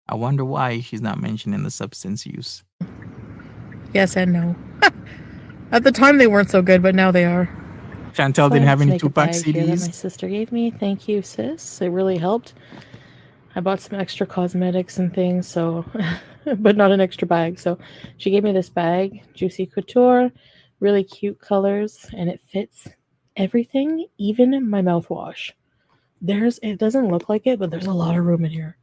Speaker 1: I wonder why she's not mentioning the substance use.
Speaker 2: Yes and no. At the time, they weren't so good, but now they are.
Speaker 1: Chantel
Speaker 2: So I
Speaker 1: didn't
Speaker 2: have
Speaker 1: have
Speaker 2: to
Speaker 1: any
Speaker 2: make a
Speaker 1: Tupac
Speaker 2: bag here that
Speaker 1: CDs.
Speaker 2: my sister gave me. Thank you, sis. It really helped. I bought some extra cosmetics and things, so, but not an extra bag. So she gave me this bag, Juicy Couture, really cute colors, and it fits everything, even my mouthwash. It doesn't look like it, but there's a lot of room in here.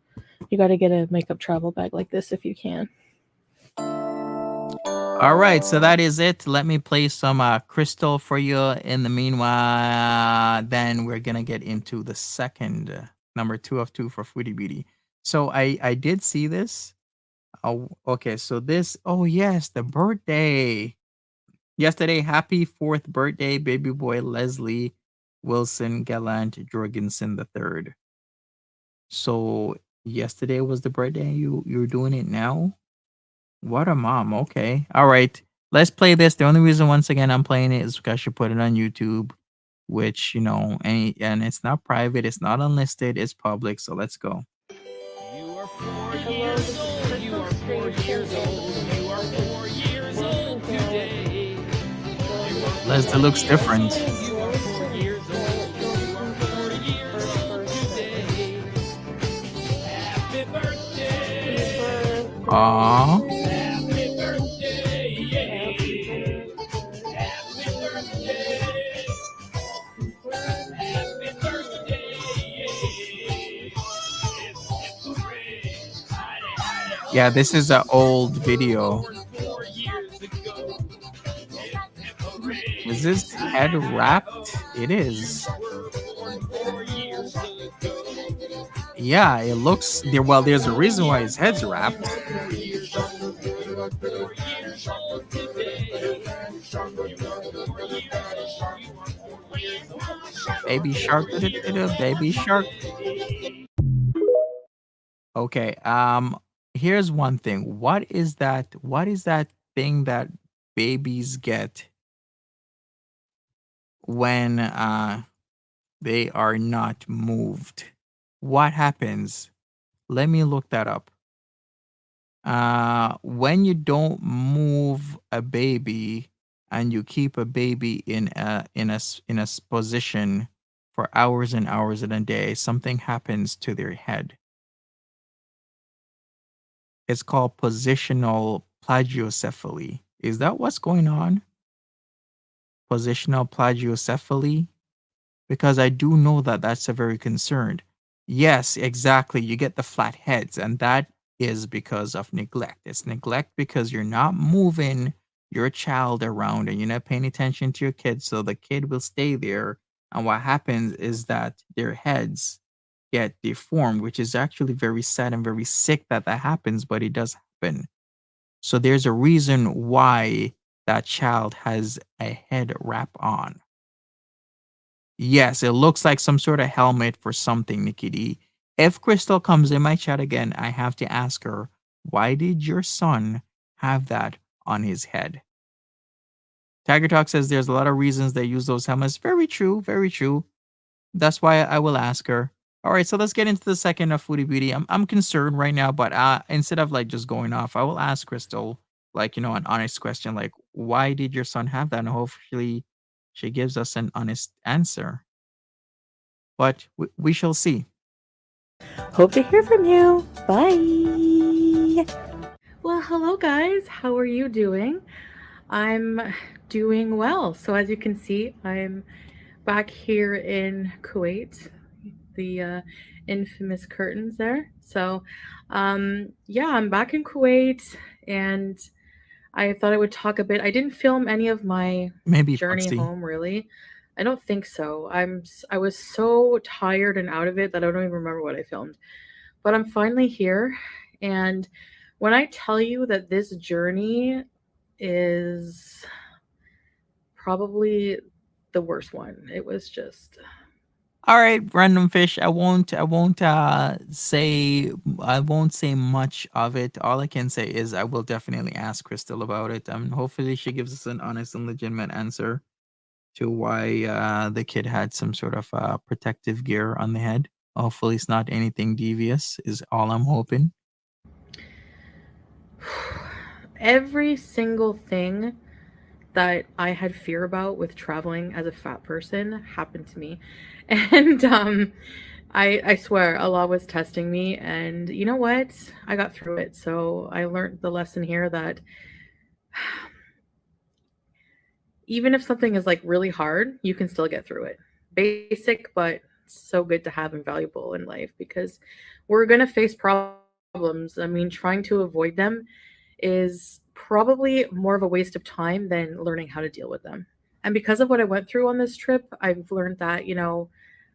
Speaker 2: You got to get a makeup travel bag like this if you can.
Speaker 1: All right, so that is it. Let me play some Crystal for you. In the meanwhile, then we're gonna get into the second number 2 of 2 for Foodie Beauty. So I did see this. Oh, okay. So this. Oh yes, the birthday yesterday. Happy fourth birthday, baby boy Leslie Wilson Gallant Jorgensen the third. So yesterday was the birthday. You're doing it now. What a mom. Okay. All right. Let's play this. The only reason once again I'm playing it is because she put it on YouTube, which, and it's not private, it's not unlisted, it's public. So let's go.
Speaker 3: You are 4 years old. You are 4 years old. You are 4 years old today. You are
Speaker 1: Leslie
Speaker 3: 4
Speaker 1: looks
Speaker 3: years
Speaker 1: different.
Speaker 3: old. You are 4 years old. You are 4 years old today. Happy birthday.
Speaker 1: Aw.
Speaker 3: Happy birthday. Happy birthday. Happy birthday. It's a ring.
Speaker 1: Yeah, this is an old video.
Speaker 3: Born 4 years ago. Hip
Speaker 1: Is
Speaker 3: hooray,
Speaker 1: this head
Speaker 3: hi ho.
Speaker 1: wrapped? It
Speaker 3: You
Speaker 1: is.
Speaker 3: were born 4 years ago.
Speaker 1: Yeah, it looks there. Well, there's a
Speaker 3: You
Speaker 1: reason why
Speaker 3: are
Speaker 1: his head's
Speaker 3: 4
Speaker 1: wrapped.
Speaker 3: years old. You are 4 years old today. You are 4 years old. You are 4 years old.
Speaker 1: Baby
Speaker 3: You are
Speaker 1: shark,
Speaker 3: 4 years
Speaker 1: baby
Speaker 3: old
Speaker 1: shark.
Speaker 3: today.
Speaker 1: Okay. Here's one thing. What is that thing that babies get when they are not moved? What happens? Let me look that up. When you don't move a baby and you keep a baby in a position for hours and hours in a day, something happens to their head. It's called positional plagiocephaly. Is that what's going on? Positional plagiocephaly? Because I do know that that's a very concerned. Yes, exactly. You get the flat heads, and that is because of neglect. It's neglect because you're not moving your child around and you're not paying attention to your kid, so the kid will stay there. And what happens is that their heads get deformed, which is actually very sad and very sick that that happens, but it does happen. So there's a reason why that child has a head wrap on. Yes, it looks like some sort of helmet for something, Nikki D. If Crystal comes in my chat again, I have to ask her, why did your son have that on his head? Tiger Talk says there's a lot of reasons they use those helmets. Very true, very true. That's why I will ask her. All right, so let's get into the second of Foodie Beauty. I'm concerned right now, but instead of like just going off, I will ask Crystal, like, an honest question, like, why did your son have that? And hopefully she gives us an honest answer. But we shall see.
Speaker 2: Hope to hear from you. Bye. Well, hello, guys. How are you doing? I'm doing well. So, as you can see, I'm back here in Kuwait, the infamous curtains there. So, yeah, I'm back in Kuwait, and I thought I would talk a bit. I didn't film any of my
Speaker 1: Maybe
Speaker 2: journey
Speaker 1: Foxy.
Speaker 2: home, really. I don't think so. I was so tired and out of it that I don't even remember what I filmed. But I'm finally here, and when I tell you that this journey is probably the worst one, it was just
Speaker 1: All right, random fish. I won't say much of it. All I can say is I will definitely ask Crystal about it. Hopefully she gives us an honest and legitimate answer to why the kid had some sort of protective gear on the head. Hopefully it's not anything devious. Is all I'm hoping.
Speaker 2: every single thing that I had fear about with traveling as a fat person happened to me. And I swear Allah was testing me, and you know what? I got through it. So I learned the lesson here that even if something is like really hard, you can still get through it. Basic, but so good to have and valuable in life, because we're going to face problems. I mean, trying to avoid them is probably more of a waste of time than learning how to deal with them. And because of what I went through on this trip, I've learned that,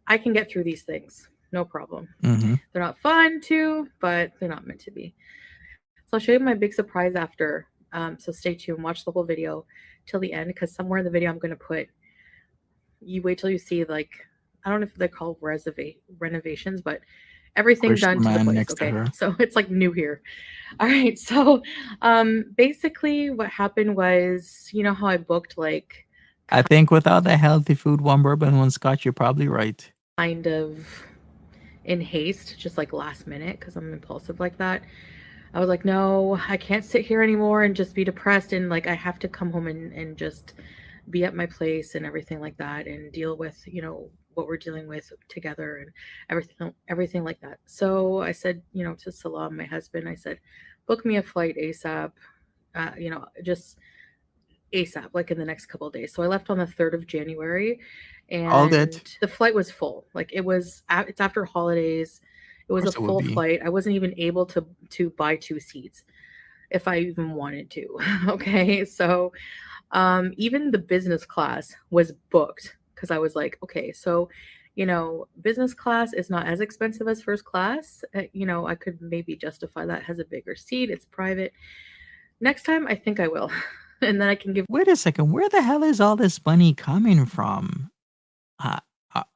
Speaker 2: I can get through these things. No problem.
Speaker 1: Mm-hmm.
Speaker 2: They're not fun too, but they're not meant to be. So I'll show you my big surprise after. So stay tuned, watch the whole video till the end, because somewhere in the video I'm going to put, you wait till you see, like, I don't know if they're called renovations, but everything
Speaker 1: Push the
Speaker 2: done to the
Speaker 1: man
Speaker 2: place.
Speaker 1: next to
Speaker 2: Okay.
Speaker 1: her.
Speaker 2: So it's like new here. All right. So basically what happened was, you know how I booked like
Speaker 1: I think without the healthy food, one bourbon, one scotch, you're probably right.
Speaker 2: kind of in haste, just like last minute, because I'm impulsive like that. I was like, no, I can't sit here anymore and just be depressed. And like, I have to come home and just be at my place and everything like that, and deal with, what we're dealing with together and everything like that. So I said, to Salam, my husband, I said, book me a flight ASAP, just ASAP, like in the next couple of days. So I left on the 3rd of January,
Speaker 1: All
Speaker 2: and
Speaker 1: that. Of
Speaker 2: the flight was full. Like it's after holidays. It was a
Speaker 1: course it would
Speaker 2: full
Speaker 1: be.
Speaker 2: flight. I wasn't even able to buy 2 seats if I even wanted to. Okay. So even the business class was booked, because I was like, okay, so business class is not as expensive as first class. I could maybe justify that, has a bigger seat, it's private. Next time, I think I will. And then I can give
Speaker 1: Wait a second. Where the hell is all this money coming from? Uh,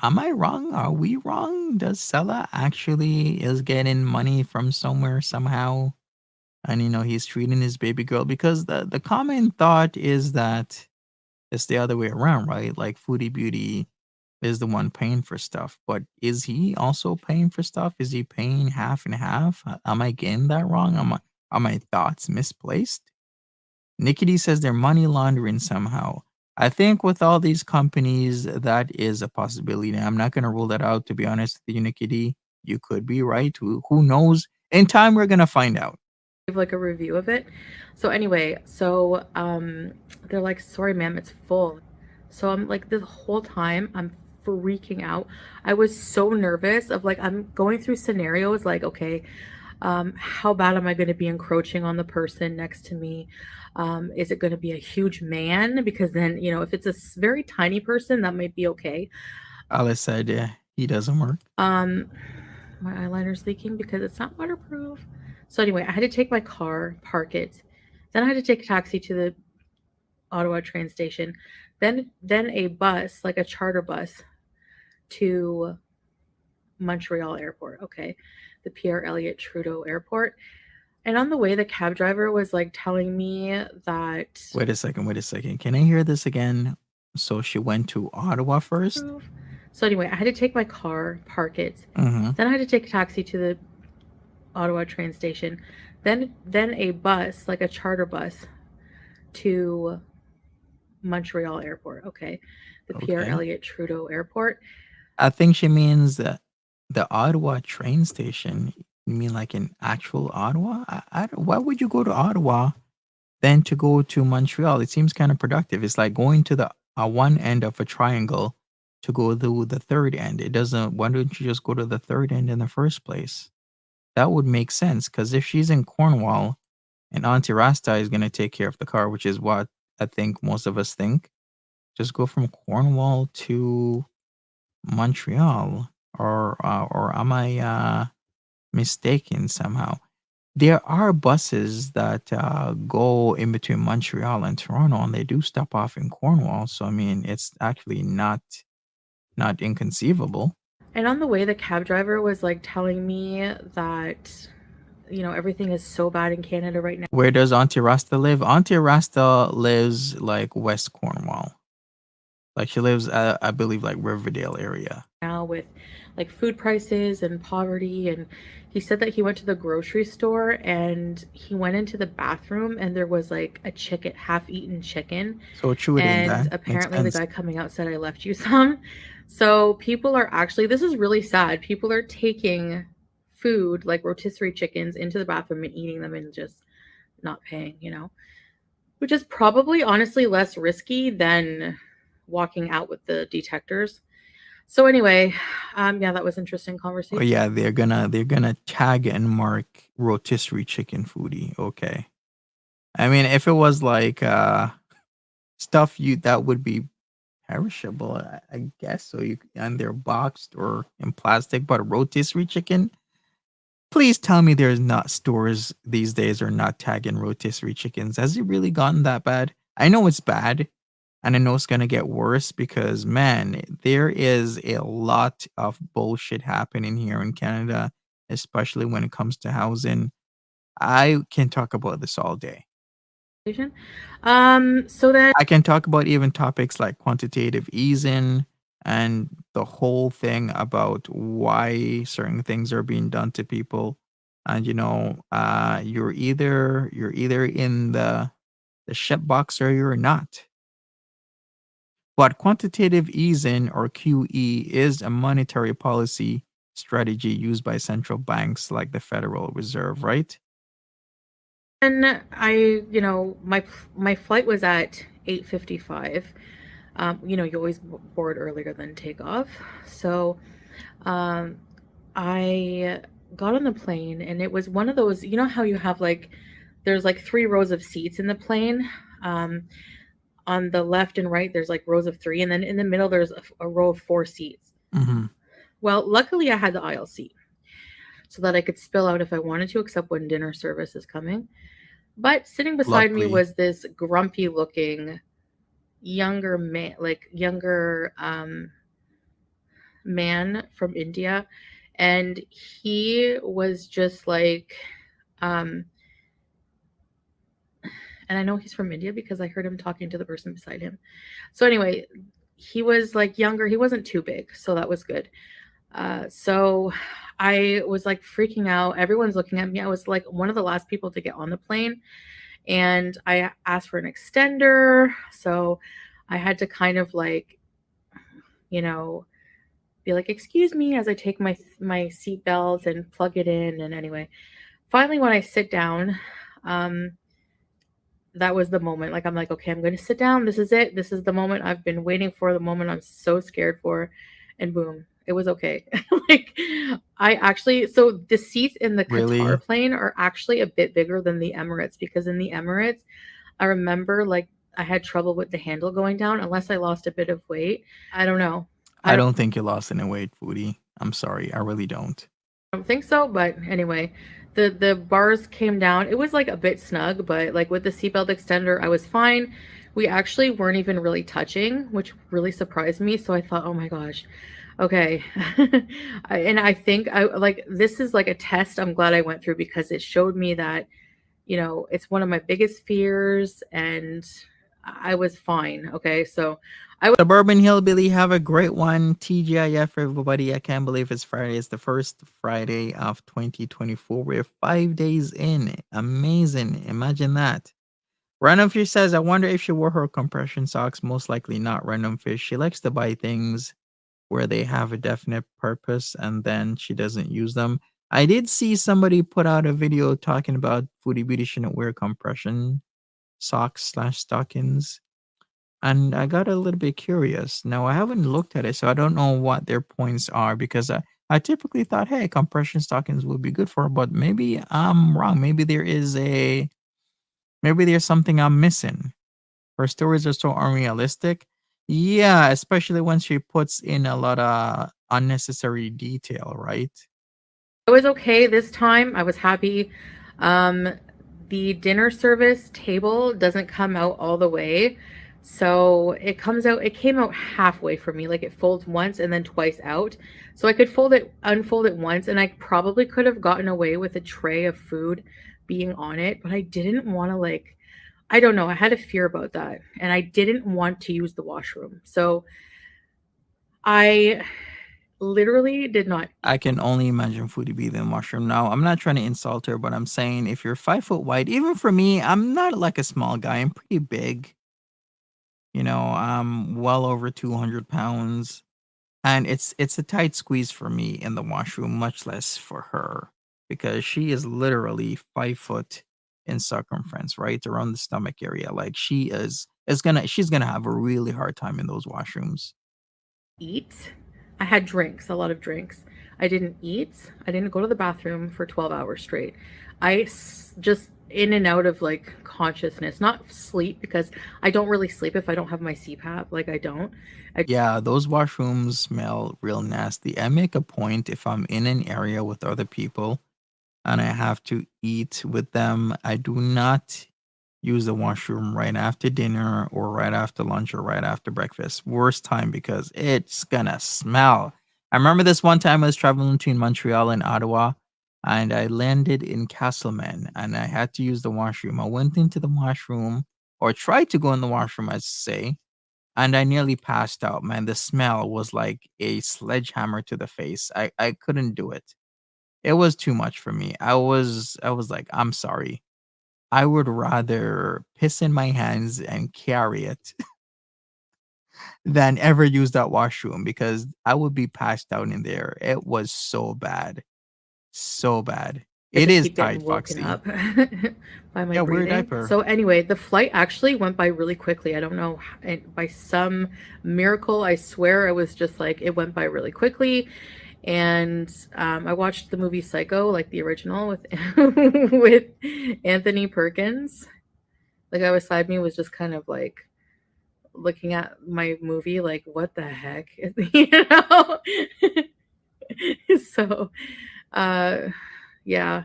Speaker 1: am I wrong? Are we wrong? Does Sella actually is getting money from somewhere somehow? And he's treating his baby girl, because the common thought is that it's the other way around, right? Like Foodie Beauty is the one paying for stuff, but is he also paying for stuff? Is he paying half and half? Am I getting that wrong? Are my thoughts misplaced? Nickety says they're money laundering somehow. I think with all these companies, that is a possibility. I'm not going to rule that out, to be honest with you, Nickety. You could be right. Who knows? In time, we're going to find out.
Speaker 2: like a review of it. So anyway, so they're like, sorry, ma'am, it's full. So I'm like, the whole time I'm freaking out. I was so nervous of like, I'm going through scenarios like, okay, how bad am I going to be encroaching on the person next to me? Is it going to be a huge man? Because then, if it's a very tiny person, that might be okay.
Speaker 1: Alice said, yeah, he doesn't work.
Speaker 2: My eyeliner's leaking because it's not waterproof. So anyway, I had to take my car, park it. Then I had to take a taxi to the Ottawa train station. Then a bus, like a charter bus, to Montreal Airport. Okay, the Pierre Elliott Trudeau Airport. And on the way, the cab driver was like telling me that.
Speaker 1: Wait a second. Wait a second. Can I hear this again? So she went to Ottawa first?
Speaker 2: So anyway, I had to take my car, park it.
Speaker 1: Mm-hmm.
Speaker 2: Then I had to take a taxi to the Ottawa train station. Then a bus, like a charter bus, to Montreal Airport. Okay, the Pierre
Speaker 1: Okay.
Speaker 2: Elliott Trudeau Airport.
Speaker 1: I think she means the Ottawa train station. You mean like in actual Ottawa? Why would you go to Ottawa then to go to Montreal? It seems kind of productive. It's like going to the one end of a triangle to go to the third end. It doesn't. Why don't you just go to the third end in the first place? That would make sense, because if she's in Cornwall and Auntie Rasta is going to take care of the car, which is what I think most of us think, just go from Cornwall to Montreal, or am I mistaken somehow? There are buses that go in between Montreal and Toronto, and they do stop off in Cornwall. So I mean, it's actually not inconceivable.
Speaker 2: And on the way, the cab driver was like telling me that, everything is so bad in Canada right now.
Speaker 1: Where does Auntie Rasta live? Auntie Rasta lives like West Cornwall. Like she lives, I believe, like Riverdale area.
Speaker 2: now with like food prices and poverty. And he said that he went to the grocery store and he went into the bathroom and there was like a chicken, half-eaten chicken,
Speaker 1: So chewing
Speaker 2: and
Speaker 1: that makes
Speaker 2: apparently the
Speaker 1: sense.
Speaker 2: guy coming out said, I left you some. So people are actually, this is really sad, people are taking food like rotisserie chickens into the bathroom and eating them and just not paying, which is probably honestly less risky than walking out with the detectors. So anyway, yeah, that was interesting
Speaker 1: Oh
Speaker 2: conversation.
Speaker 1: yeah, they're gonna tag and mark rotisserie chicken foodie. Okay. I mean, if it was like stuff you that would be perishable, I guess. So you and they're boxed or in plastic, but rotisserie chicken. Please tell me there's not stores these days are not tagging rotisserie chickens. Has it really gotten that bad? I know it's bad, and I know it's gonna get worse because man, there is a lot of bullshit happening here in Canada, especially when it comes to housing. I can talk about this all day.
Speaker 2: So then
Speaker 1: I can talk about even topics like quantitative easing and the whole thing about why certain things are being done to people. And you're either in the shit box or you're not. But quantitative easing or QE is a monetary policy strategy used by central banks like the Federal Reserve, right?
Speaker 2: my flight was at 8:55. You always board earlier than takeoff. So um, I got on the plane and it was one of those, you know how you have like there's like three rows of seats in the plane. Um, on the left and right, there's like rows of three, and then in the middle, there's a row of four seats.
Speaker 1: Hmm.
Speaker 2: Well, luckily, I had the aisle seat so that I could spill out if I wanted to, except when dinner service is coming. But sitting beside me
Speaker 1: Luckily,
Speaker 2: was this grumpy looking younger man, like younger man from India. And he was just like, um, and I know he's from India because I heard him talking to the person beside him. So, anyway, he was like younger. He wasn't too big. So that was good. So I was like freaking out. Everyone's looking at me. I was like one of the last people to get on the plane. And I asked for an extender. So I had to kind of like, you know, be like, "Excuse me," as I take my seatbelt and plug it in. And anyway, finally, when I sit down, um, that was the moment. Like I'm like, okay, I'm going to sit down. This is it. This is the moment I've been waiting for. The moment I'm so scared for, and boom, it was okay. Like I actually, so the seats in the Qatar
Speaker 1: really,
Speaker 2: plane are actually a bit bigger than the Emirates because in the Emirates, I remember like I had trouble with the handle going down unless I lost a bit of weight. I don't know. I
Speaker 1: I
Speaker 2: don't
Speaker 1: don't think you lost any weight, Foodie. I'm sorry, I really don't.
Speaker 2: I don't think so, but anyway, the bars came down. It was like a bit snug, but like with the seatbelt extender, I was fine. We actually weren't even really touching, which really surprised me. So I thought, oh my gosh, okay. And I think I like this is like a test I'm glad I went through because it showed me that, it's one of my biggest fears and I was fine. Okay. So I was
Speaker 1: Suburban Hillbilly, have a great one. TGIF, everybody. I can't believe it's Friday. It's the first Friday of 2024. We're 5 days in. Amazing. Imagine that. Random Fish says, I wonder if she wore her compression socks. Most likely not. Random Fish. She likes to buy things where they have a definite purpose and then she doesn't use them. I did see somebody put out a video talking about Foodie Beauty shouldn't wear compression socks slash stockings. And I got a little bit curious. Now I haven't looked at it, so I don't know what their points are because I typically thought, hey, compression stockings would be good for her, but maybe I'm wrong. Maybe there's something I'm missing. Her stories are so unrealistic. Yeah, especially when she puts in a lot of unnecessary detail, right?
Speaker 2: I was okay this time. I was happy. Um, the dinner service table doesn't come out all the way. So it came out halfway for me. Like it folds once and then twice out. So I could unfold it once, and I probably could have gotten away with a tray of food being on it, but I didn't want to like, I don't know. I had a fear about that, and I didn't want to use the washroom. So I literally did not.
Speaker 1: I can only imagine Foodie being in the washroom. Now, I'm not trying to insult her, but I'm saying if you're 5 foot wide, even for me, I'm not like a small guy. I'm pretty big. I'm well over 200 pounds. And it's a tight squeeze for me in the washroom, much less for her, because she is literally 5 foot in circumference, right around the stomach area. Like she's gonna have a really hard time in those washrooms.
Speaker 2: Eat. I had drinks, a lot of drinks. I didn't eat. I didn't go to the bathroom for 12 hours straight. Just in and out of like consciousness, not sleep because I don't really sleep if I don't have my CPAP. Like I don't. I
Speaker 1: Yeah, those washrooms smell real nasty. I make a point if I'm in an area with other people and I have to eat with them, I do not use the washroom right after dinner or right after lunch or right after breakfast. Worst time because it's gonna smell. I remember this one time I was traveling between Montreal and Ottawa and I landed in Castleman and I had to use the washroom. I went into the washroom or tried to go in the washroom, I should say, and I nearly passed out, man. The smell was like a sledgehammer to the face. I couldn't do it. It was too much for me. I was like, "I'm sorry. I would rather piss in my hands and carry it than ever use that washroom because I would be passed out in there." It was so bad. So bad. It
Speaker 2: just
Speaker 1: is
Speaker 2: keep getting
Speaker 1: tight,
Speaker 2: woken
Speaker 1: Foxy.
Speaker 2: up by my
Speaker 1: Yeah, weird
Speaker 2: breathing.
Speaker 1: diaper.
Speaker 2: So anyway, the flight actually went by really quickly. I don't know, and by some miracle, I swear it was just like it went by really quickly. And I watched the movie Psycho, like the original with with Anthony Perkins. The guy beside me was just kind of like looking at my movie, like, what the heck, you know? So, uh, yeah,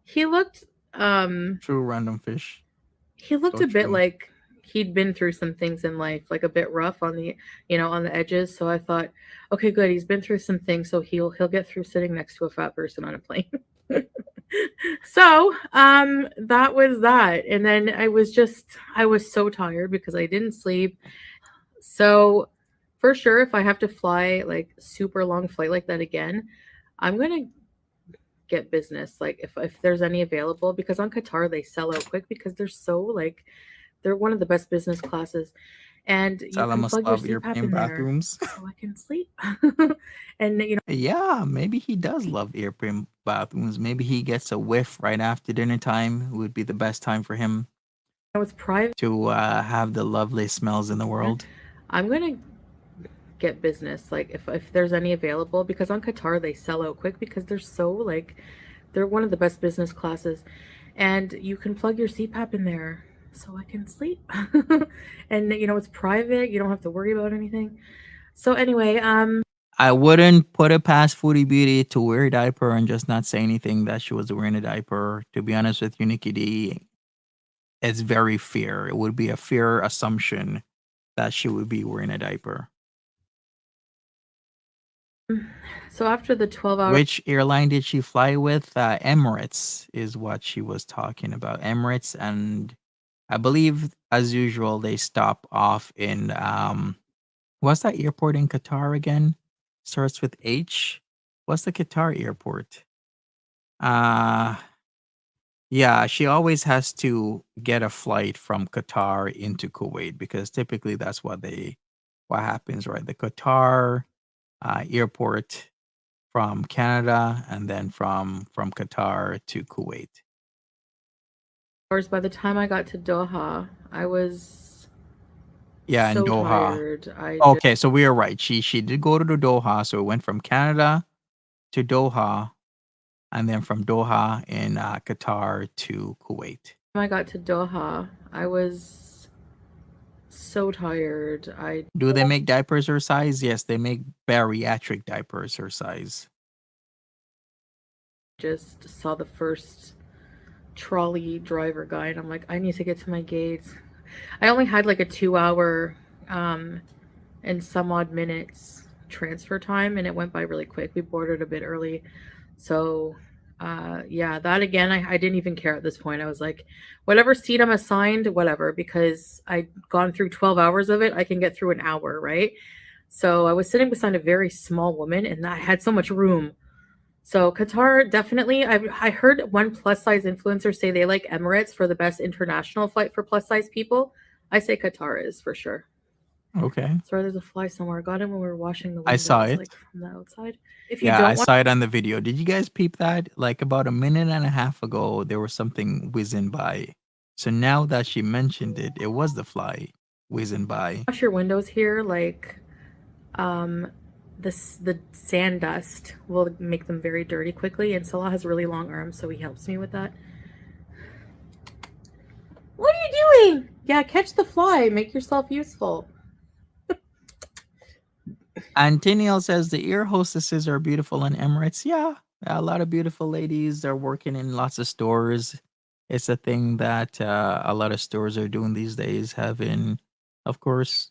Speaker 2: he looked, um,
Speaker 1: True random fish.
Speaker 2: he looked
Speaker 1: So
Speaker 2: a bit
Speaker 1: true.
Speaker 2: like he'd been through some things in life, like a bit rough on the, on the edges. So I thought, okay, good, he's been through some things, so he'll get through sitting next to a fat person on a plane. So, that was that. And then I was so tired because I didn't sleep. So, for sure, if I have to fly like super long flight like that again, I'm gonna get business. Like if there's any available, because on Qatar they sell out quick because they're one of the best business classes, and you
Speaker 1: Salah
Speaker 2: can
Speaker 1: must
Speaker 2: plug your
Speaker 1: love
Speaker 2: CPAP
Speaker 1: European
Speaker 2: in there
Speaker 1: bathrooms.
Speaker 2: so I can sleep. And
Speaker 1: Yeah, maybe he does love airplane bathrooms. Maybe he gets a whiff right after dinner time. Would be the best time for him
Speaker 2: it's private.
Speaker 1: to have the lovely smells in the world.
Speaker 2: I'm gonna get business. Like if there's any available, because on Qatar they sell out quick because they're one of the best business classes, and you can plug your CPAP in there so I can sleep. And it's private. You don't have to worry about anything. So anyway,
Speaker 1: I wouldn't put it past Foodie Beauty to wear a diaper and just not say anything that she was wearing a diaper. To be honest with you, Nikki D, it's very fair. It would be a fair assumption that she would be wearing a diaper.
Speaker 2: so after the 12 hour
Speaker 1: Which airline did she fly with? Emirates is what she was talking about. Emirates, and I believe, as usual, they stop off in what's that airport in Qatar again? Starts with H. What's the Qatar airport? Uh yeah, she always has to get a flight from Qatar into Kuwait because typically that's what happens, right? The Qatar airport from Canada and then from Qatar to Kuwait.
Speaker 2: hours, by the time I got to Doha, I was
Speaker 1: Yeah, in
Speaker 2: so
Speaker 1: Doha.
Speaker 2: tired. I just
Speaker 1: Okay, so we are right. She did go to the Doha, so it went from Canada to Doha and then from Doha in Qatar to Kuwait.
Speaker 2: I got to Doha, I was so tired. I
Speaker 1: Do they make diapers her size? Yes, they make bariatric diapers her size.
Speaker 2: just saw the first trolley driver guy, and I'm like, I need to get to my gates. I only had like a 2 hour and some odd minutes transfer time, and it went by really quick. We boarded a bit early. So yeah, that again, I didn't even care at this point. I was like, whatever seat I'm assigned, whatever, because I'd gone through 12 hours of it, I can get through an hour, right? So I was sitting beside a very small woman, and I had so much room. So Qatar definitely. I heard one plus size influencer say they like Emirates for the best international flight for plus size people. I say Qatar is for sure.
Speaker 1: Okay.
Speaker 2: Sorry, there's a fly somewhere. I got him when we were washing the
Speaker 1: I saw
Speaker 2: windows,
Speaker 1: it.
Speaker 2: like from the outside. If you
Speaker 1: Yeah, I
Speaker 2: don't want,
Speaker 1: saw it on the video. Did you guys peep that? Like about a minute and a half ago, there was something whizzing by. So now that she mentioned it, it was the fly whizzing by.
Speaker 2: wash your windows here, like um, the sand dust will make them very dirty quickly. And Salah has really long arms, so he helps me with that. What are you doing? Yeah, catch the fly. Make yourself useful.
Speaker 1: And Tiniel says the ear hostesses are beautiful in Emirates. Yeah, a lot of beautiful ladies are working in lots of stores. It's a thing that a lot of stores are doing these days, having, of course,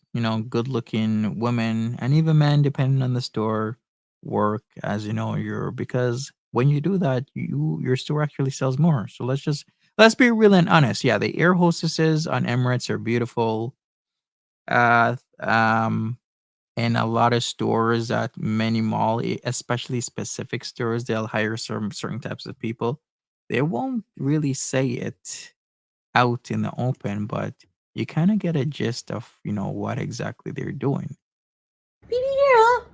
Speaker 1: good looking women and even men, depending on the store, work as you're because when you do that, your store actually sells more. So let's be real and honest. Yeah, the air hostesses on Emirates are beautiful. Uh, um, in a lot of stores at many mall, especially specific stores, they'll hire certain types of people. They won't really say it out in the open, but you kind of get a gist of what exactly they're doing.
Speaker 2: Baby girl.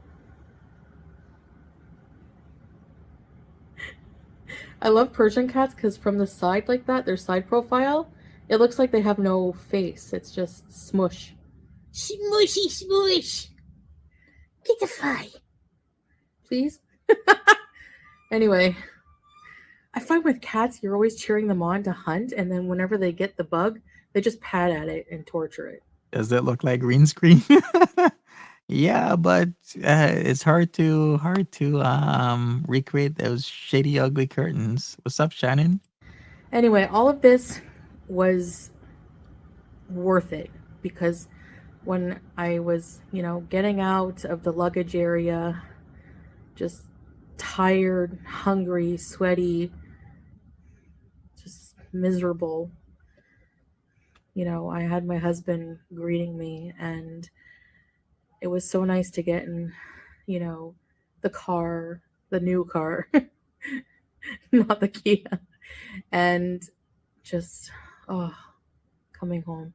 Speaker 2: I love Persian cats because from the side like that, their side profile, it looks like they have no face. It's just smush. Smushy smush. Get the fly. Please. Anyway, I find with cats, you're always cheering them on to hunt, and then whenever they get the bug, they just pat at it and torture it.
Speaker 1: Does it look like green screen? Yeah, but it's hard to recreate those shady, ugly curtains. What's up, Shannon?
Speaker 2: Anyway, all of this was worth it because when I was, getting out of the luggage area, just tired, hungry, sweaty, just miserable, I had my husband greeting me, and it was so nice to get in, you know, the car, the new car, not the Kia, and just, oh, coming home.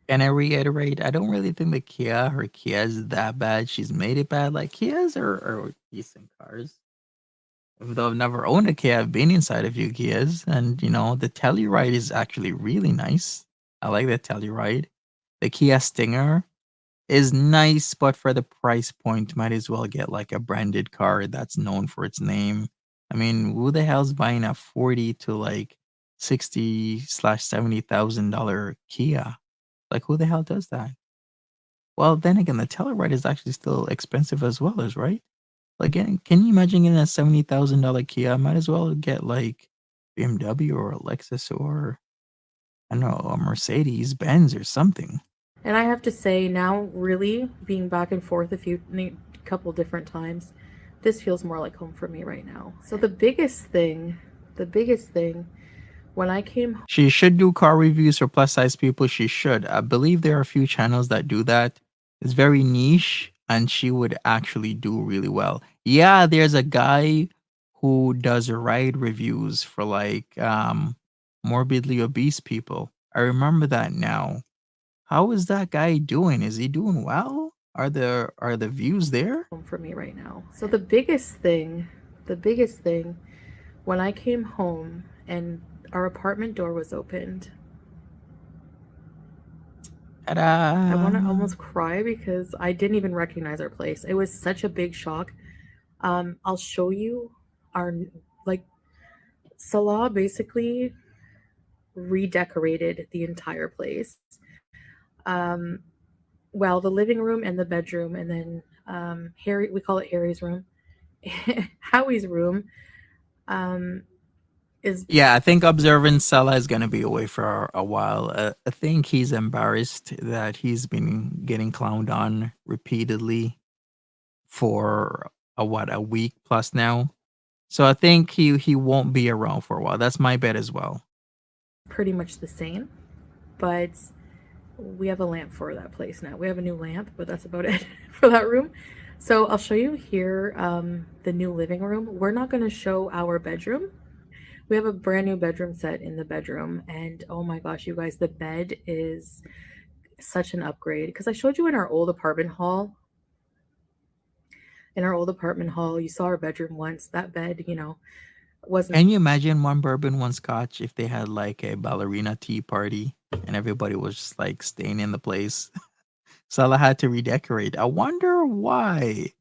Speaker 1: Can I reiterate? I don't really think the her Kia is that bad. She's made it bad. Like Kias are decent cars. Even though I've never owned a Kia, I've been inside a few Kias, and the Telluride is actually really nice. I like the Telluride. The Kia Stinger is nice, but for the price point, might as well get like a branded car that's known for its name. I mean, who the hell's buying a 40 to like 60/70,000 Kia? Like, who the hell does that? Well, then again, the Telluride is actually still expensive as well, as right? Like, can you imagine getting a $70,000 Kia? I might as well get like BMW or a Lexus or I don't know, a Mercedes Benz or something.
Speaker 2: And I have to say, now really being back and forth couple different times, this feels more like home for me right now. So the biggest thing, when I came
Speaker 1: She should do car reviews for plus size people. She should. I believe there are a few channels that do that. It's very niche and she would actually do really well. Yeah, there's a guy who does ride reviews for like morbidly obese people. I remember that now. How is that guy doing? Is he doing well? Are the views there?
Speaker 2: home for me right now. So the biggest thing, when I came home and our apartment door was opened, I want to
Speaker 1: Ta-da!
Speaker 2: almost cry because I didn't even recognize our place. It was such a big shock. I'll show you our, like, Salah basically redecorated the entire place. Um, well, the living room and the bedroom, and then Harry, we call it Harry's room. Howie's room um, is
Speaker 1: Yeah, I think observant Salah is gonna be away for a while. I think he's embarrassed that he's been getting clowned on repeatedly for a week plus now. So I think he won't be around for a while. That's my bet as well.
Speaker 2: pretty much the same, but we have a lamp for that place now. We have a new lamp, but that's about it for that room. So I'll show you here the new living room. We're not going to show our bedroom. We have a brand new bedroom set in the bedroom, and oh my gosh, you guys, the bed is such an upgrade because I showed you in our old apartment hall. In our old apartment hall, you saw our bedroom once. That bed, wasn't
Speaker 1: Can you imagine one bourbon, one scotch if they had like a ballerina tea party and everybody was just like staying in the place? Salah had to redecorate. I wonder why.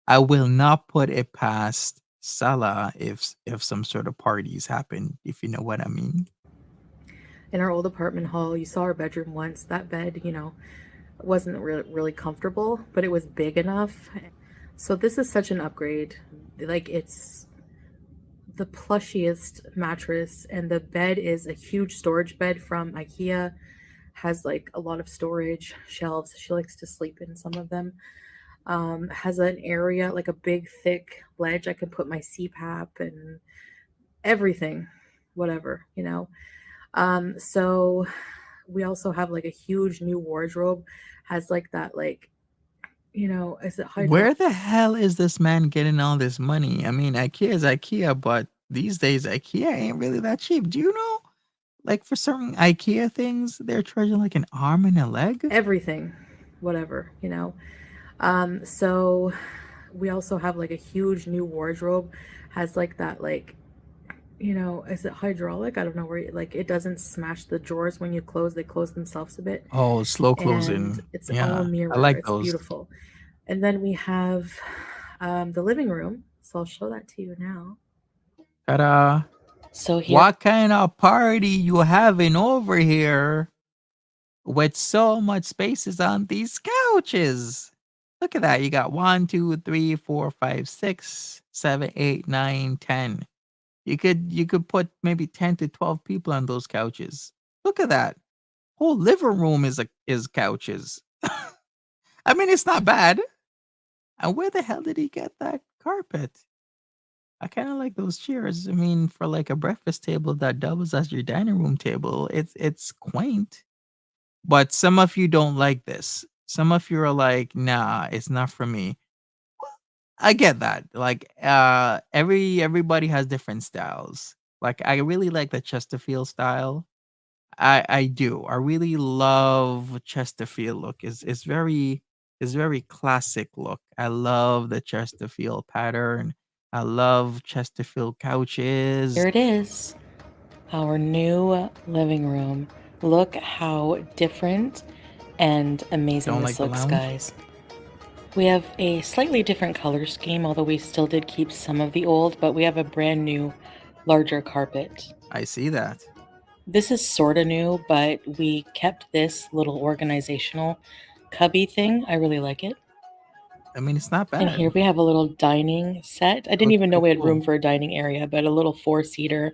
Speaker 1: I will not put it past Salah if some sort of parties happen, if you know what I mean.
Speaker 2: in our old apartment hall. You saw our bedroom once. That bed, wasn't really comfortable, but it was big enough. So this is such an upgrade. Like it's the plushiest mattress, and the bed is a huge storage bed from IKEA. Has like a lot of storage shelves. She likes to sleep in some of them. Has an area like a big thick ledge I can put my CPAP and everything, whatever. So we also have like a huge new wardrobe. Has like that is it hydro
Speaker 1: Where the hell is this man getting all this money? I mean, IKEA is IKEA, but these days IKEA ain't really that cheap. Do you know? Like for certain IKEA things, they're charging like an arm and a leg.
Speaker 2: everything, whatever. So we also have like a huge new wardrobe. Has like that is it hydraulic? I don't know where like it doesn't smash the drawers when you close. They close themselves a bit,
Speaker 1: Oh, slow
Speaker 2: and
Speaker 1: closing.
Speaker 2: it's all
Speaker 1: Yeah, I
Speaker 2: mirror.
Speaker 1: like
Speaker 2: It's
Speaker 1: those.
Speaker 2: beautiful. And then we have the living room. So I'll show that to you now.
Speaker 1: Ta-da!
Speaker 2: So here,
Speaker 1: What kind of party you having over here with so much spaces on these couches? Look at that. You got 1, 2, 3, 4, 5, 6, 7, 8, 9, 10. You could put maybe 10 to 12 people on those couches. Look at that. Whole living room is couches. I mean, it's not bad. And where the hell did he get that carpet? I kind of like those chairs. I mean, for like a breakfast table that doubles as your dining room table, it's quaint. But some of you don't like this. Some of you are like, nah, it's not for me. I get that. Like, everybody has different styles. Like, I really like the Chesterfield style. I do. I really love Chesterfield look. It's very classic look. I love the Chesterfield pattern. I love Chesterfield couches.
Speaker 2: here it is, our new living room. Look how different and amazing
Speaker 1: Don't
Speaker 2: this
Speaker 1: like the
Speaker 2: looks,
Speaker 1: lounge?
Speaker 2: guys. We have a slightly different color scheme, although we still did keep some of the old, but we have a brand new, larger carpet.
Speaker 1: I see that.
Speaker 2: This is sort of new, but we kept this little organizational cubby thing. I really like it.
Speaker 1: I mean, it's not
Speaker 2: And here
Speaker 1: bad.
Speaker 2: we have a little dining set. I
Speaker 1: It
Speaker 2: didn't
Speaker 1: looks
Speaker 2: even know
Speaker 1: pretty
Speaker 2: we had
Speaker 1: cool.
Speaker 2: room for a dining area, but a little four-seater.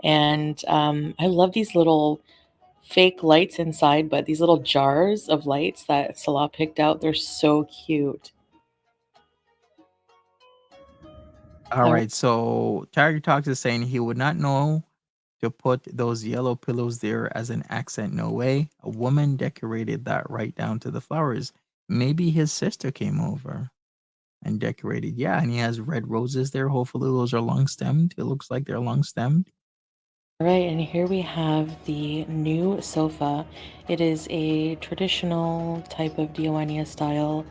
Speaker 2: And I love these little fake lights inside, but these little jars of lights that Salah picked out, they're so cute.
Speaker 1: All
Speaker 2: All right.
Speaker 1: right. So Tiger Talks is saying he would not know to put those yellow pillows there as an accent. No way. A woman decorated that right down to the flowers. Maybe his sister came over and decorated. Yeah, and he has red roses there. Hopefully those are long stemmed. It looks like they're long stemmed.
Speaker 2: All right, and here we have the new sofa. It is a traditional type of Dioania style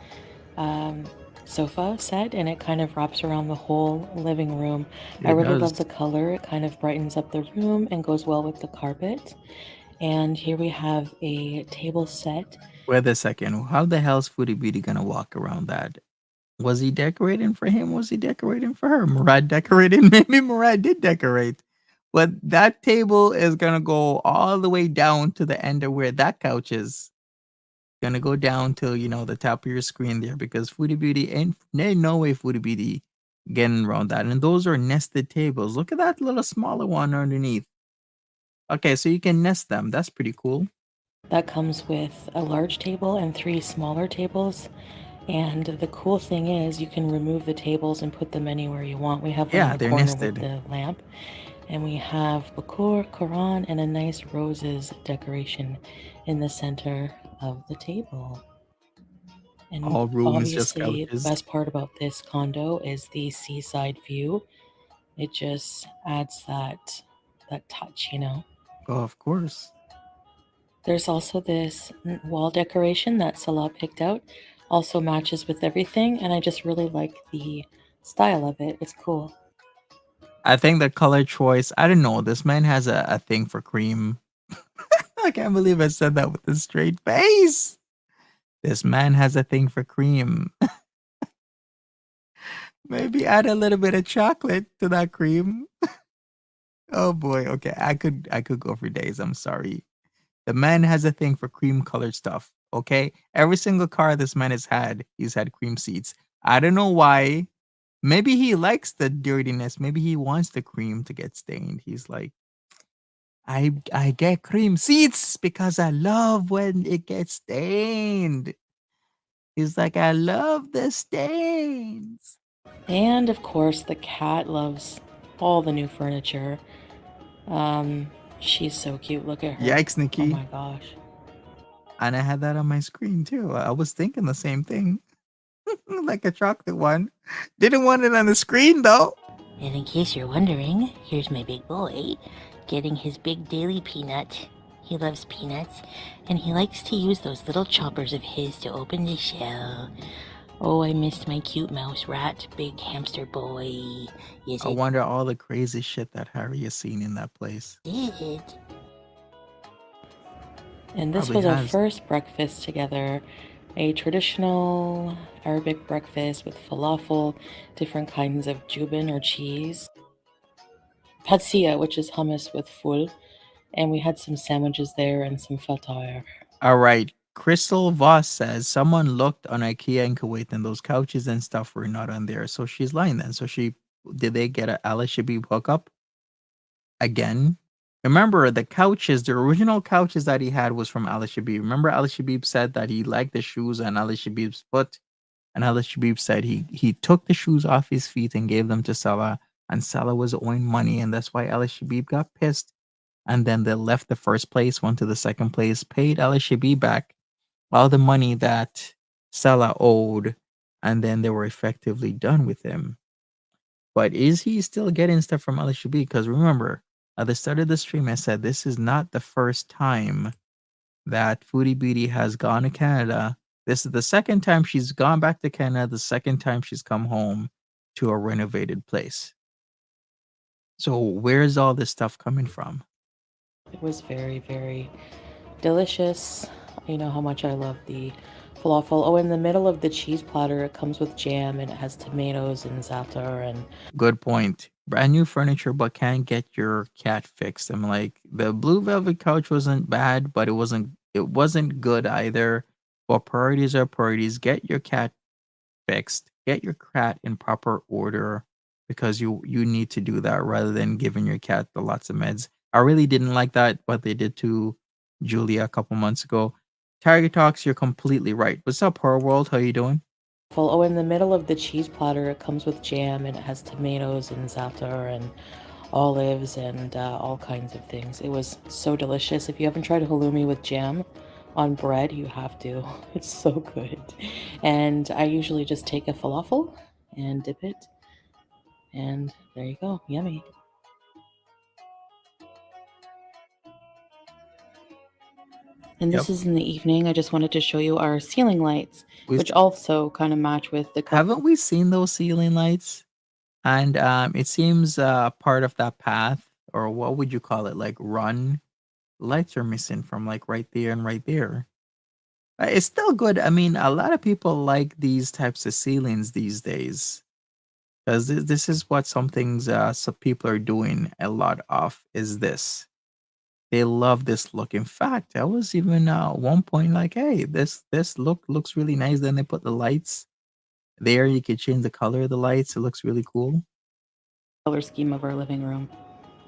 Speaker 2: um, sofa set, and it kind of wraps around the whole living room. I
Speaker 1: It
Speaker 2: really love
Speaker 1: does.
Speaker 2: the color. It kind of brightens up the room and goes well with the carpet. And here we have a table set.
Speaker 1: Wait a second. How the hell's Foodie Beauty gonna walk around that? Was he decorating for him? Was he decorating for her? Murad decorated? Maybe Murad did decorate. But that table is gonna go all the way down to the end of where that couch is. Gonna go down to, the top of your screen there because Foodie Beauty ain't no way Foodie Beauty getting around that. And those are nested tables. Look at that little smaller one underneath. Okay, so you can nest them. That's pretty cool.
Speaker 2: That comes with a large table and three smaller tables. And the cool thing is you can remove the tables and put them anywhere you want. We have one in
Speaker 1: Yeah,
Speaker 2: the
Speaker 1: they're
Speaker 2: corner with
Speaker 1: nested.
Speaker 2: the lamp. And we have Bakur, Quran, and a nice roses decoration in the center of the table. And
Speaker 1: All rooms, just
Speaker 2: obviously, the
Speaker 1: couches.
Speaker 2: best part about this condo is the seaside view. It just adds that touch, you know.
Speaker 1: Oh, of course.
Speaker 2: There's also this wall decoration that Salah picked out. Also matches with everything, and I just really like the style of it. It's cool.
Speaker 1: I think the color choice, I don't know. This man has a thing for cream. I can't believe I said that with a straight face. This man has a thing for cream. Maybe add a little bit of chocolate to that cream. Oh boy. Okay, I could go for days. I'm sorry. The man has a thing for cream colored stuff. Okay, every single car this man has had, he's had cream seats. I don't know why. Maybe he likes the dirtiness. Maybe he wants the cream to get stained. He's like, I get cream seats because I love when it gets stained. He's like, I love the stains.
Speaker 2: And of course, the cat loves all the new furniture. Um, she's so cute. Look at her.
Speaker 1: Yikes,
Speaker 2: Oh
Speaker 1: Nikki.
Speaker 2: my gosh.
Speaker 1: And I had that on my screen too. I was thinking the same thing. Like a chocolate one. Didn't want it on the screen though.
Speaker 3: And in case you're wondering, here's my big boy getting his big daily peanut. He loves peanuts, and he likes to use those little choppers of his to open the shell. Oh, I missed my cute mouse rat, big hamster boy. Yes,
Speaker 1: I
Speaker 3: I
Speaker 1: wonder all the crazy shit that Harry has seen in that place.
Speaker 3: did.
Speaker 2: And this
Speaker 1: Probably
Speaker 2: was our
Speaker 1: has.
Speaker 2: first breakfast together. A traditional Arabic breakfast with falafel, different kinds of jubin or cheese, patsia, which is hummus with ful, and we had some sandwiches there and some fatar.
Speaker 1: All right. Crystal Voss says someone looked on IKEA in Kuwait and those couches and stuff were not on there. So she's lying then. So did they get a Al Shabib hookup again? Remember the couches, the original couches that he had was from Al Shabib. Remember Al Shabib said that he liked the shoes on Al Shabib's foot, and Al Shabib said he took the shoes off his feet and gave them to Salah, and Salah was owing money, and that's why Al Shabib got pissed. And then they left the first place, went to the second place, paid Al Shabib back all the money that Salah owed, and then they were effectively done with him. But is he still getting stuff from Al Shabib? Because remember, at the start of the stream, I said this is not the first time that Foodie Beauty has gone to Canada. This is the second time she's gone back to Canada, the second time she's come home to a renovated place. So where's all this stuff coming from?
Speaker 2: It was very, very delicious. You know how much I love the falafel. Oh, in the middle of the cheese platter, it comes with jam and it has tomatoes and za'atar and
Speaker 1: Good point. Brand new furniture, but can't get your cat fixed. I'm like, the blue velvet couch wasn't bad, but it wasn't good either. But priorities are priorities. Get your cat fixed. Get your cat in proper order because you need to do that rather than giving your cat the lots of meds. I really didn't like that, what they did to Julia a couple months ago. Target Talks, you're completely right. What's up, Horror World? How you doing?
Speaker 2: oh, in the middle of the cheese platter, it comes with jam and it has tomatoes and za'atar and olives and all kinds of things. It was so delicious. If you haven't tried halloumi with jam on bread, you have to. It's so good. And I usually just take a falafel and dip it. And there you go. Yummy. And
Speaker 1: Yep.
Speaker 2: this is in the evening. I just wanted to show you our ceiling lights,
Speaker 1: We
Speaker 2: which also kind of match with the color.
Speaker 1: haven't we seen those ceiling lights? And it seems part of that path, or what would you call it? Like run lights are missing from like right there and right there. It's still good. I mean, a lot of people like these types of ceilings these days because this is what some things some people are doing a lot of is this. They love this look. In fact, I was even at one point like, hey, this look looks really nice. Then they put the lights there. You could change the color of the lights. It looks really cool.
Speaker 2: Color scheme of our living room.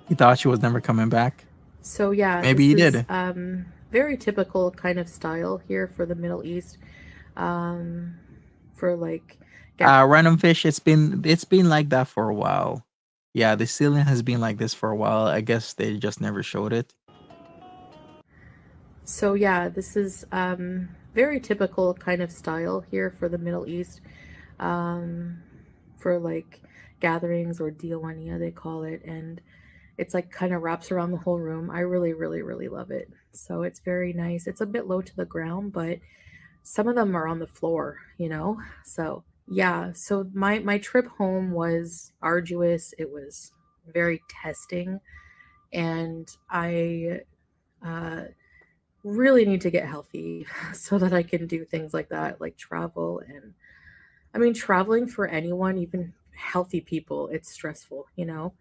Speaker 1: He thought she was never coming back.
Speaker 2: So yeah,
Speaker 1: Maybe he
Speaker 2: this is
Speaker 1: did.
Speaker 2: very typical kind of style here for the Middle East. For like
Speaker 1: Random fish. It's been like that for a while. Yeah, the ceiling has been like this for a while. I guess they just never showed it.
Speaker 2: So yeah, this is very typical kind of style here for the Middle East, um, for like gatherings or diawaniya they call it, and it's like kind of wraps around the whole room. I really, really, really love it. So it's very nice. It's a bit low to the ground, but some of them are on the floor, you know. So yeah, so my trip home was arduous. It was very testing, and I uh, really need to get healthy so that I can do things like that, like travel. And I mean, traveling for anyone, even healthy people, it's stressful, you know.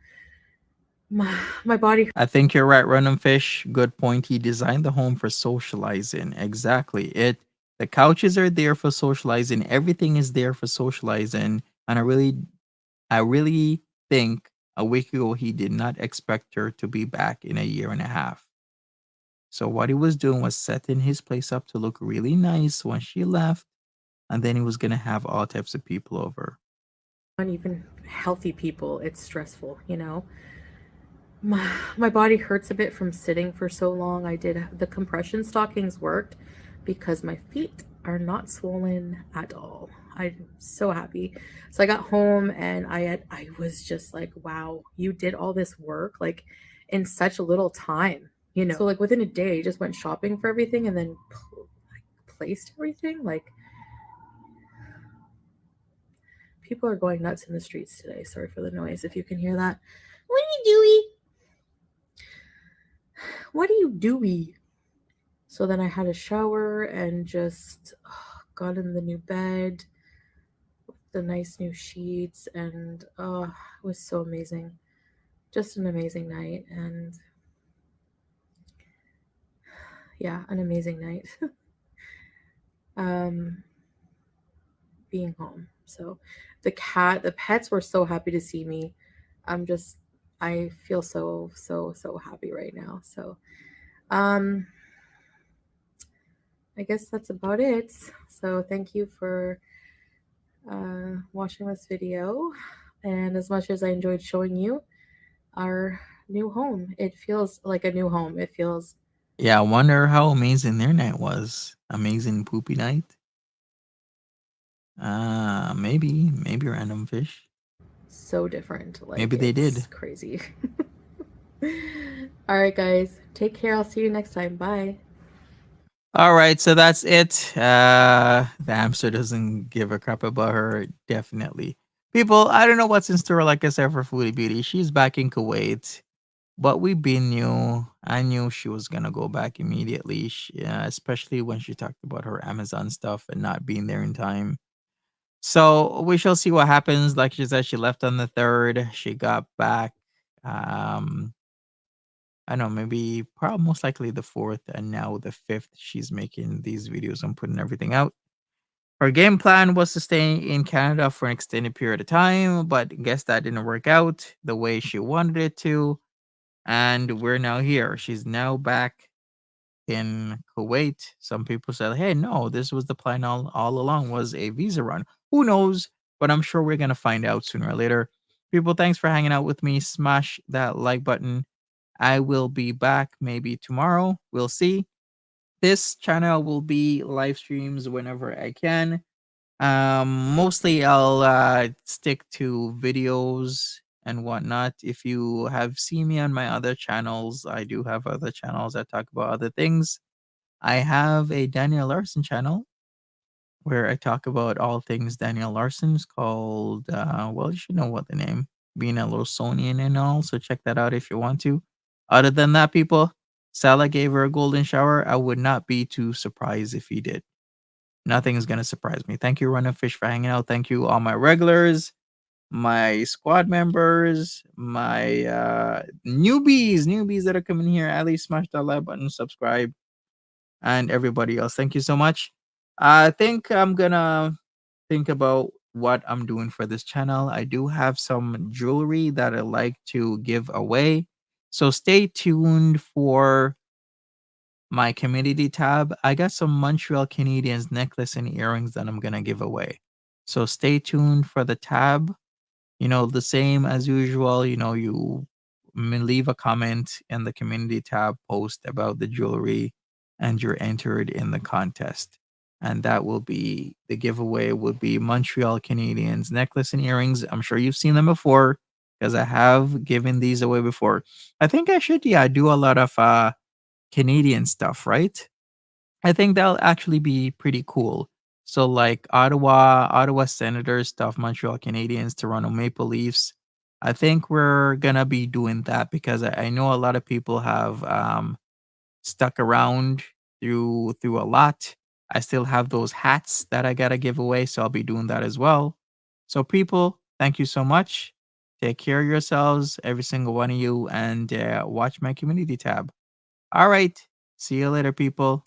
Speaker 2: My body.
Speaker 1: I think you're right, Random Fish. Good point. He designed the home for socializing. Exactly. The couches are there for socializing. Everything is there for socializing. And I really think a week ago he did not expect her to be back in a year and a half. So what he was doing was setting his place up to look really nice when she left, and then he was gonna have all types of people over.
Speaker 2: Even healthy people, it's stressful, you know. My body hurts a bit from sitting for so long. I did the compression stockings worked because my feet are not swollen at all. I'm so happy. So I got home and I was just like, wow, you did all this work like in such a little time, you know. So like within a day, I just went shopping for everything and then like placed everything. Like people are going nuts in the streets today. Sorry for the noise if you can hear that. What are you doing? What are you doing? So then I had a shower and just got in the new bed with the nice new sheets, and it was so amazing. Just an amazing night, and yeah, an amazing night. um, being home. So the pets were so happy to see me. I'm just, I feel so, so, so happy right now. So, um, I guess that's about it. So thank you for watching this video. And as much as I enjoyed showing you our new home, it feels like a new home. It feels
Speaker 1: Yeah, I wonder how amazing their night was. Amazing poopy night. Maybe Random Fish.
Speaker 2: so different. Like
Speaker 1: Maybe they
Speaker 2: it's
Speaker 1: did.
Speaker 2: crazy. All right, guys. Take care. I'll see you next time. Bye.
Speaker 1: All right, so that's it. The hamster doesn't give a crap about her. Definitely, people. I don't know what's in store. Like I said, for Foodie Beauty, she's back in Kuwait, but we been knew. I knew she was gonna go back immediately. Especially when she talked about her Amazon stuff and not being there in time. So we shall see what happens. Like she said, she left on the 3rd. She got back. Um, I know, maybe probably most likely the 4th, and now the 5th. She's making these videos and putting everything out. Her game plan was to stay in Canada for an extended period of time, but guess that didn't work out the way she wanted it to. And we're now here. She's now back in Kuwait. Some people said, "Hey, no, this was the plan all along, was a visa run." Who knows? But I'm sure we're gonna find out sooner or later. People, thanks for hanging out with me. Smash that like button. I will be back maybe tomorrow. We'll see. This channel will be live streams whenever I can. Mostly I'll stick to videos and whatnot. If you have seen me on my other channels, I do have other channels that talk about other things. I have a Daniel Larson channel where I talk about all things Daniel Larson's called, well, you should know what the name, being a little Sonian and all. So check that out if you want to. Other than that, people, Salah gave her a golden shower. I would not be too surprised if he did. Nothing is going to surprise me. Thank you, Run and Fish, for hanging out. Thank you, all my regulars, my squad members, my newbies that are coming here. At least smash that like button, subscribe, and everybody else. Thank you so much. I think I'm gonna think about what I'm doing for this channel. I do have some jewelry that I like to give away. So stay tuned for my community tab. I got some Montreal Canadiens necklace and earrings that I'm gonna give away. So stay tuned for the tab. The same as usual, you leave a comment in the community tab post about the jewelry and you're entered in the contest. And that will be the giveaway would be Montreal Canadiens necklace and earrings. I'm sure you've seen them before because I have given these away before. I think I should, yeah, do a lot of Canadian stuff, right? I think that'll actually be pretty cool. So like Ottawa Senators stuff, Montreal Canadiens, Toronto Maple Leafs. I think we're gonna be doing that because I know a lot of people have stuck around through a lot. I still have those hats that I gotta give away, so I'll be doing that as well. So people, thank you so much. Take care of yourselves, every single one of you, and watch my community tab. All right. See you later, people.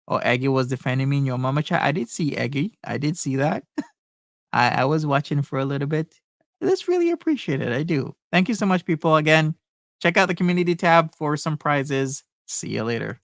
Speaker 1: Oh, Eggy was defending me in your mama chat. I did see Eggy. I did see that. I was watching for a little bit. That's really appreciated. I do. Thank you so much, people. Again, check out the community tab for some prizes. See you later.